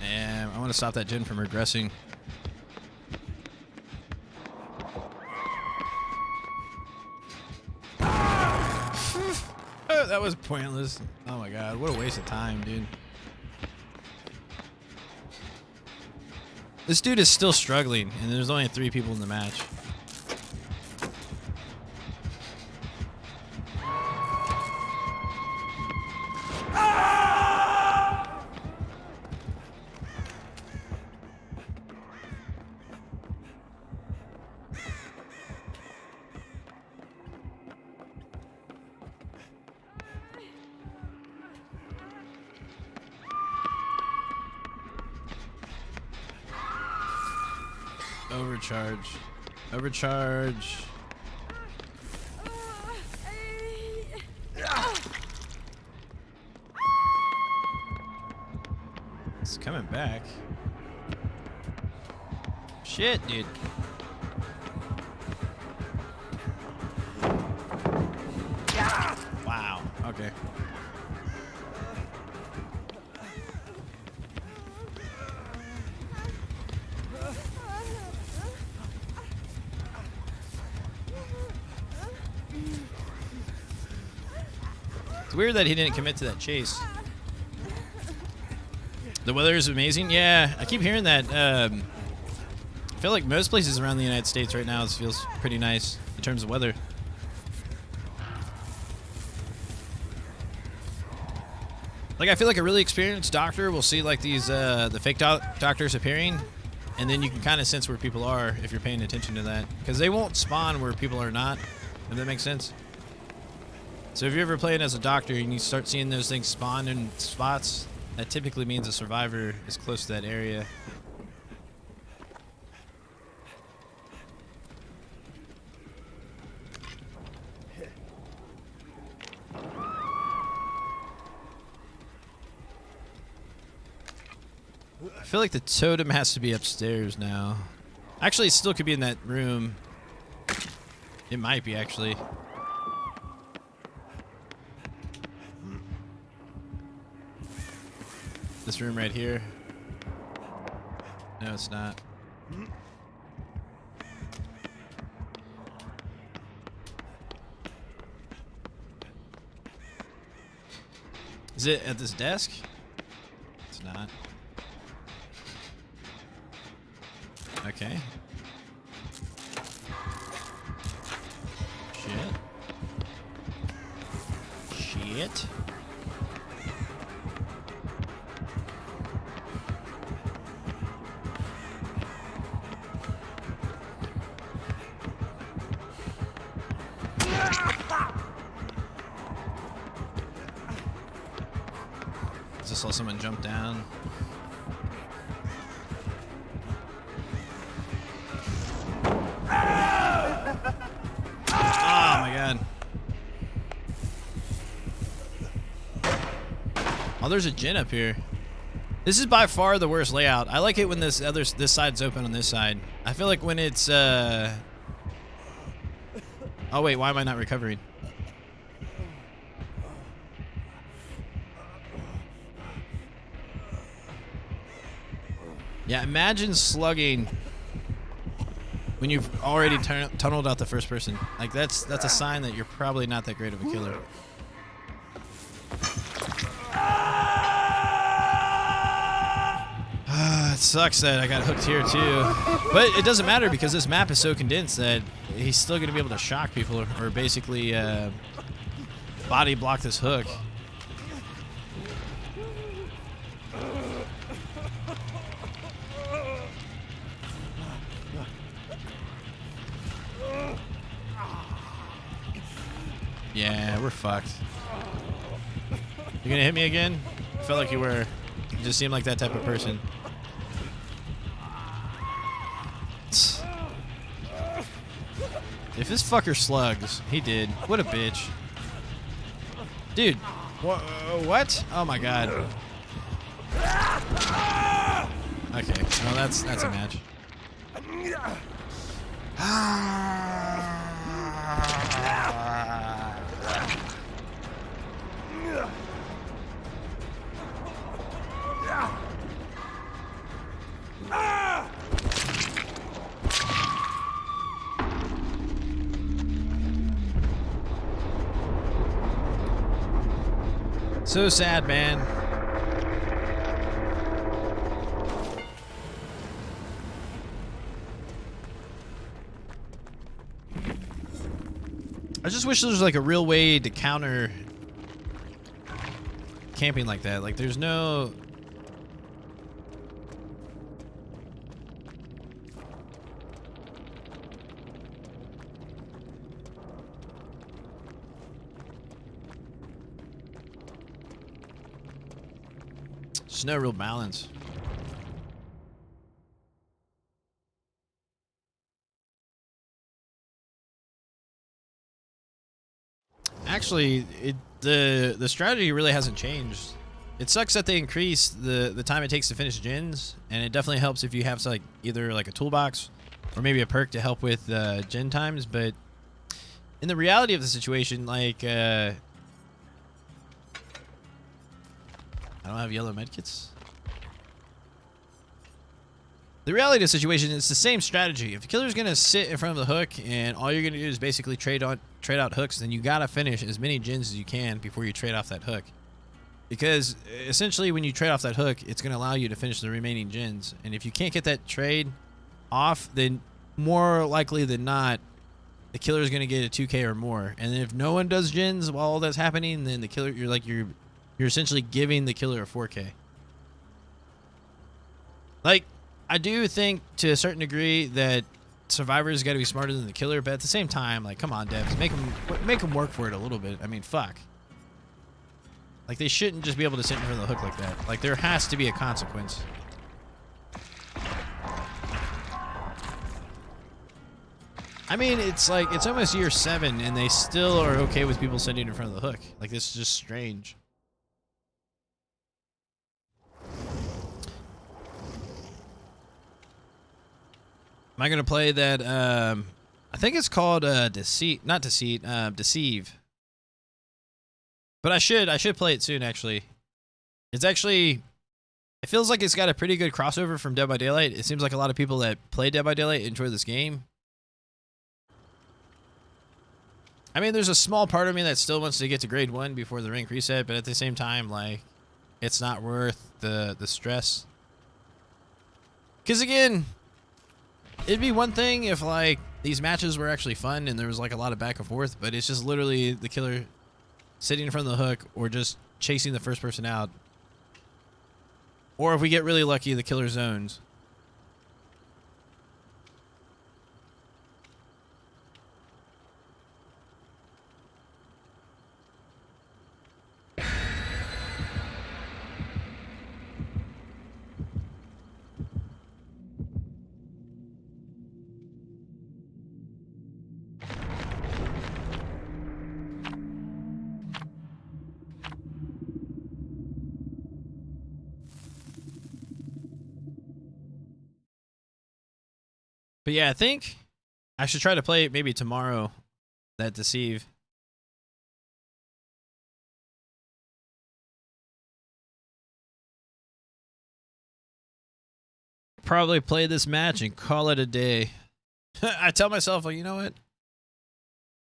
And I want to stop that Jin from regressing. Oh, that was pointless. Oh my god, what a waste of time, dude. This dude is still struggling, and there's only 3 people in the match. Overcharge. Overcharge. It's coming back. Shit, dude. Wow. Okay. It's weird that he didn't commit to that chase. The weather is amazing. Yeah, I keep hearing that. I feel like most places around the United States right now, it feels pretty nice in terms of weather. Like, I feel like a really experienced doctor will see like these the fake doctors appearing, and then you can kind of sense where people are if you're paying attention to that, because they won't spawn where people are not. If that makes sense. So if you're ever playing as a doctor and you start seeing those things spawn in spots, that typically means a survivor is close to that area. I feel like the totem has to be upstairs now. Actually, it still could be in that room. It might be, actually. This room right here. No, it's not. Is it at this desk? It's not. Okay. Shit. Shit. Just saw someone jump down. Oh my god. Oh, there's a gen up here. This is by far the worst layout. I like it when this side's open on this side. I feel like when it's oh wait, why am I not recovering? Yeah, imagine slugging when you've already tunneled out the first person. Like that's a sign that you're probably not that great of a killer. It sucks that I got hooked here too, but it doesn't matter because this map is so condensed that he's still going to be able to shock people or basically body block this hook. Yeah, we're fucked. You gonna hit me again? I felt like you were. You just seem like that type of person. If this fucker slugs, he did. What a bitch. Dude, what? Oh my god. Okay, well that's a match. So sad, man. I just wish there was like a real way to counter camping like that. Like there's no... There's no real balance. Actually, the strategy really hasn't changed. It sucks that they increased the time it takes to finish gens, and it definitely helps if you have like either like a toolbox or maybe a perk to help with gen times. But in the reality of the situation, like I don't have yellow medkits. The reality of the situation is the same strategy. If the killer's gonna sit in front of the hook and all you're gonna do is basically trade out hooks, then you gotta finish as many gens as you can before you trade off that hook. Because essentially when you trade off that hook, it's gonna allow you to finish the remaining gens. And if you can't get that trade off, then more likely than not, the killer is gonna get a 2K or more. And then if no one does gens while all that's happening, then the killer, you're essentially giving the killer a 4K. Like, I do think to a certain degree that survivors got to be smarter than the killer, but at the same time, like, come on, devs, make them work for it a little bit. I mean, fuck. Like, they shouldn't just be able to sit in front of the hook like that. Like, there has to be a consequence. I mean, it's like, it's almost year 7, and they still are okay with people sitting in front of the hook. Like, this is just strange. Am I gonna play that? I think it's called Deceive. But I should play it soon. Actually, it's actually. It feels like it's got a pretty good crossover from Dead by Daylight. It seems like a lot of people that play Dead by Daylight enjoy this game. I mean, there's a small part of me that still wants to get to grade 1 before the rank reset, but at the same time, like, it's not worth the stress. Because again, it'd be one thing if, like, these matches were actually fun and there was, like, a lot of back and forth, but it's just literally the killer sitting in front of the hook or just chasing the first person out. Or if we get really lucky, the killer zones. But yeah, I think I should try to play it maybe tomorrow, that Deceive. Probably play this match and call it a day. I tell myself, well, you know what?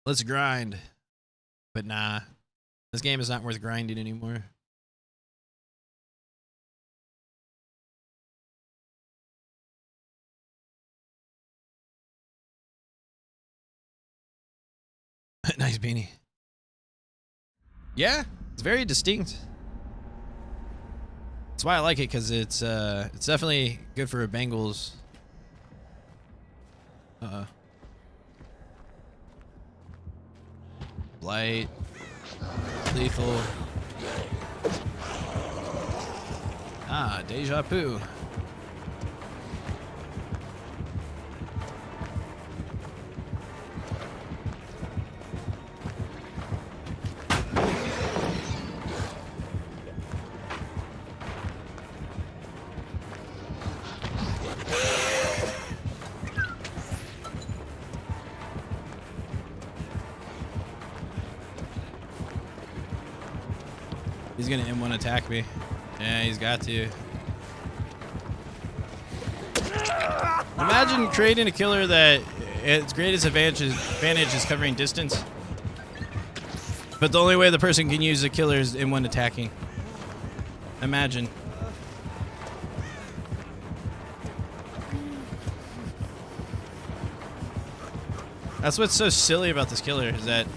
Let's grind. But nah, this game is not worth grinding anymore. Nice beanie. Yeah, it's very distinct. That's why I like it, because it's definitely good for Bengals. Blight, lethal. Ah, deja vu. He's gonna M1 attack me. Yeah, he's got to. Imagine creating a killer that its greatest advantage is covering distance. But the only way the person can use the killer is M1 attacking. Imagine. That's what's so silly about this killer, is that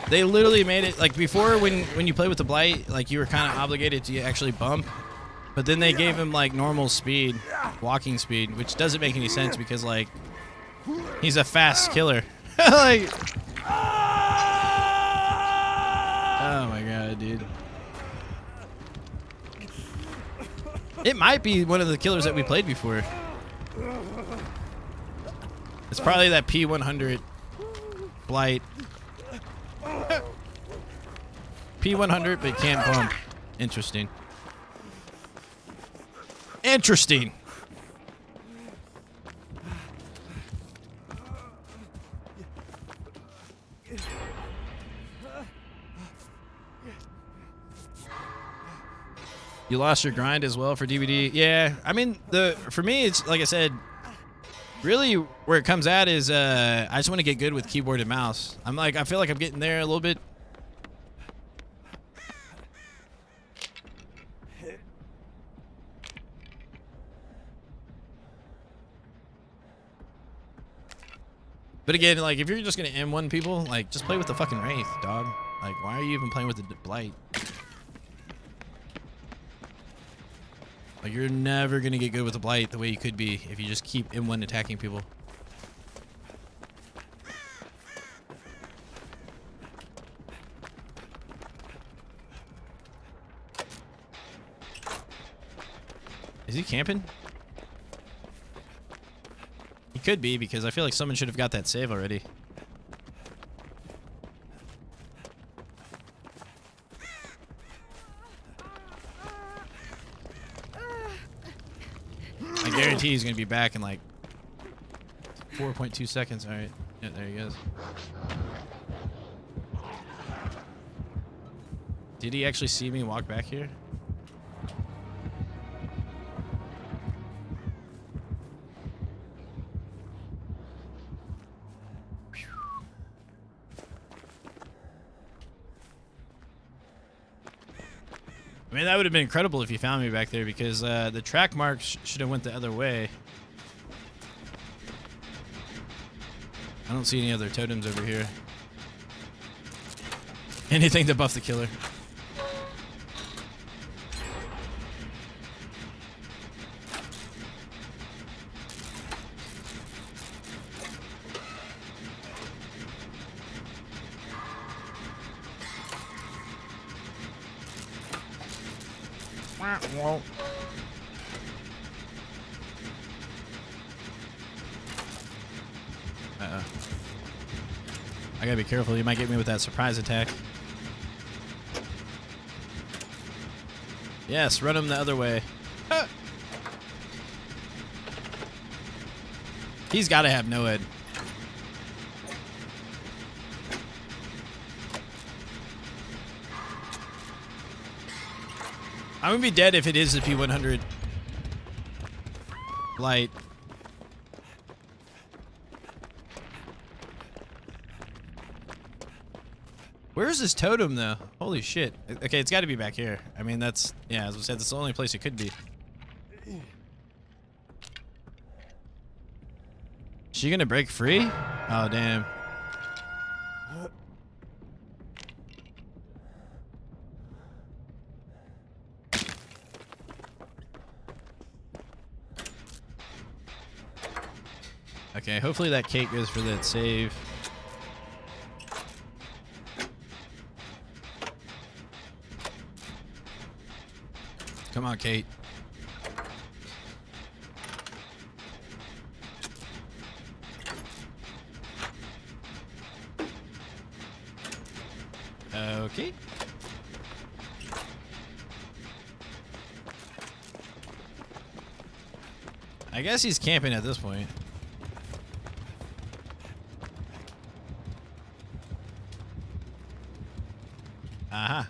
they literally made it, like, before when you play with the Blight, like, you were kind of obligated to actually bump, but then they gave him, like, normal speed, walking speed, which doesn't make any sense because, like, he's a fast killer. Like, oh my god, dude. It might be one of the killers that we played before. It's probably that P100. Blight. P100, but can't bump. Interesting. Interesting. You lost your grind as well for DVD. Yeah, I mean, for me, it's like I said, really where it comes at is I just want to get good with keyboard and mouse. I feel like I'm getting there a little bit. But again, like, if you're just gonna M1 people, like, just play with the fucking Wraith, dog. Like, why are you even playing with the Blight? Like, you're never gonna get good with the Blight the way you could be if you just keep M1 attacking people. Is he camping? He could be, because I feel like someone should have got that save already. I guarantee he's going to be back in like 4.2 seconds. All right. Yeah, there he goes. Did he actually see me walk back here? I mean, that would have been incredible if you found me back there, because the track marks should have went the other way. I don't see any other totems over here. Anything to buff the killer. Well. Uh-oh. I gotta be careful. You might get me with that surprise attack. Yes, run him the other way. Ah. He's gotta have no head. I'm gonna be dead if it is the P100 Blight. Where's this totem, though? Holy shit. Okay, it's got to be back here. I mean, that's... Yeah, as I said, that's the only place it could be. Is she gonna break free? Oh, damn. Okay, hopefully that Kate goes for that save. Come on, Kate. Okay. I guess he's camping at this point. Uh-huh.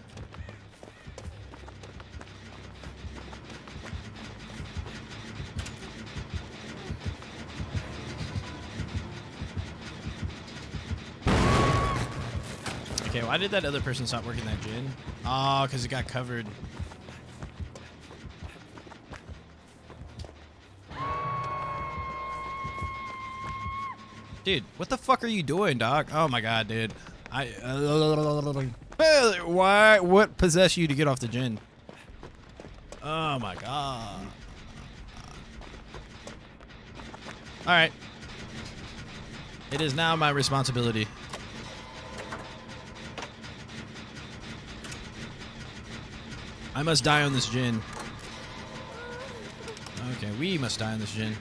Okay, why did that other person stop working that gin? Oh, because it got covered. Dude, what the fuck are you doing, dog? Oh my god, dude. Why? What possessed you to get off the gin? Oh my god. Alright. It is now my responsibility. I must die on this gin. Okay, we must die on this gin.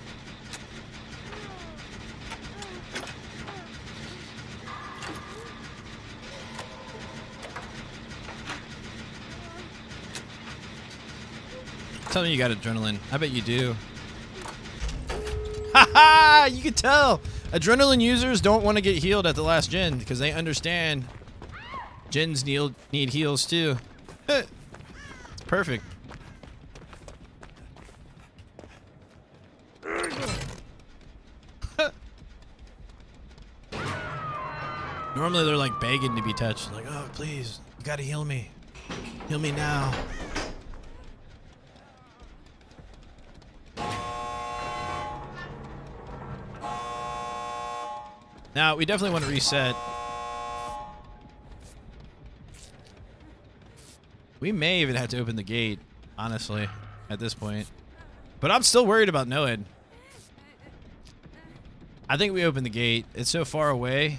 tell me you got adrenaline. I bet you do. Haha! You can tell. Adrenaline users don't want to get healed at the last gen because they understand gens need heals too. It's perfect. Normally they're like begging to be touched. Like, oh, please, you gotta heal me. Heal me now. Now, we definitely want to reset. We may even have to open the gate, honestly, at this point. But I'm still worried about Noed. I think we open the gate. It's so far away.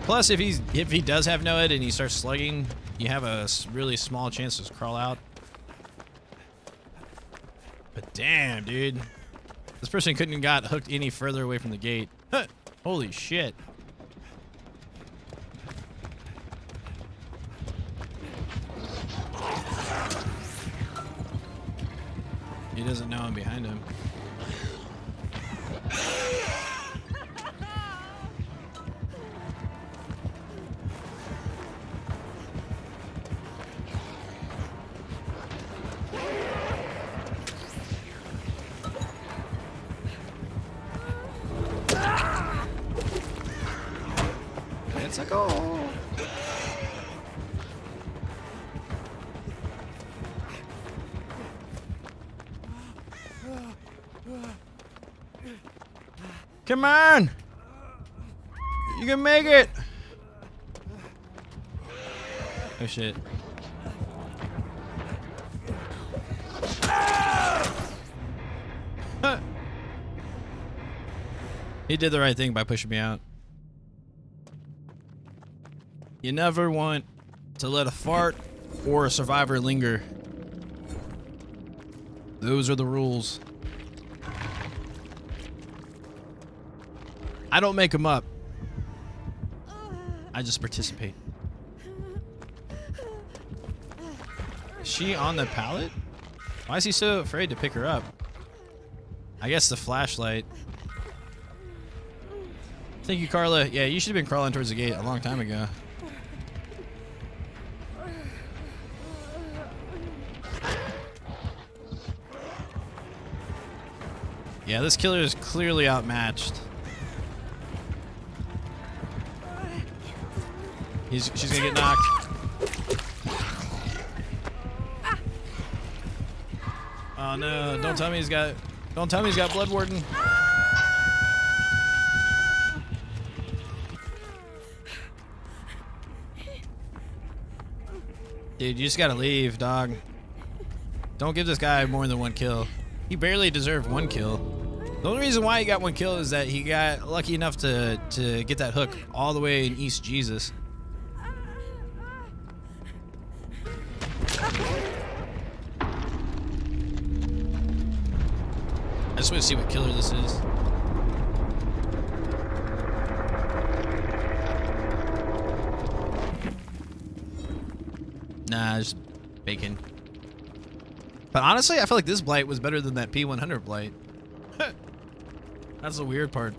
Plus, if he does have Noed and he starts slugging, you have a really small chance to crawl out. But damn, dude. This person couldn't have got hooked any further away from the gate. Huh. Holy shit. He doesn't know I'm behind him. It's a goal. Come on! You can make it! Oh shit. He did the right thing by pushing me out. You never want to let a fart or a survivor linger. Those are the rules. I don't make them up. I just participate. Is she on the pallet? Why is he so afraid to pick her up? I guess the flashlight. Thank you, Carla. Yeah, you should have been crawling towards the gate a long time ago. Yeah, this killer is clearly outmatched. She's gonna get knocked. Oh no! Don't tell me he's got blood warden. Dude, you just gotta leave, dog. Don't give this guy more than one kill. He barely deserved one kill. The only reason why he got one kill is that he got lucky enough to get that hook all the way in East Jesus. I just want to see what killer this is. Nah, just bacon. But honestly, I feel like this blight was better than that P100 blight. That's the weird part.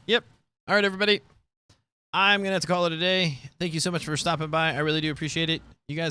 Yep. All right, everybody. I'm going to have to call it a day. Thank you so much for stopping by. I really do appreciate it. You guys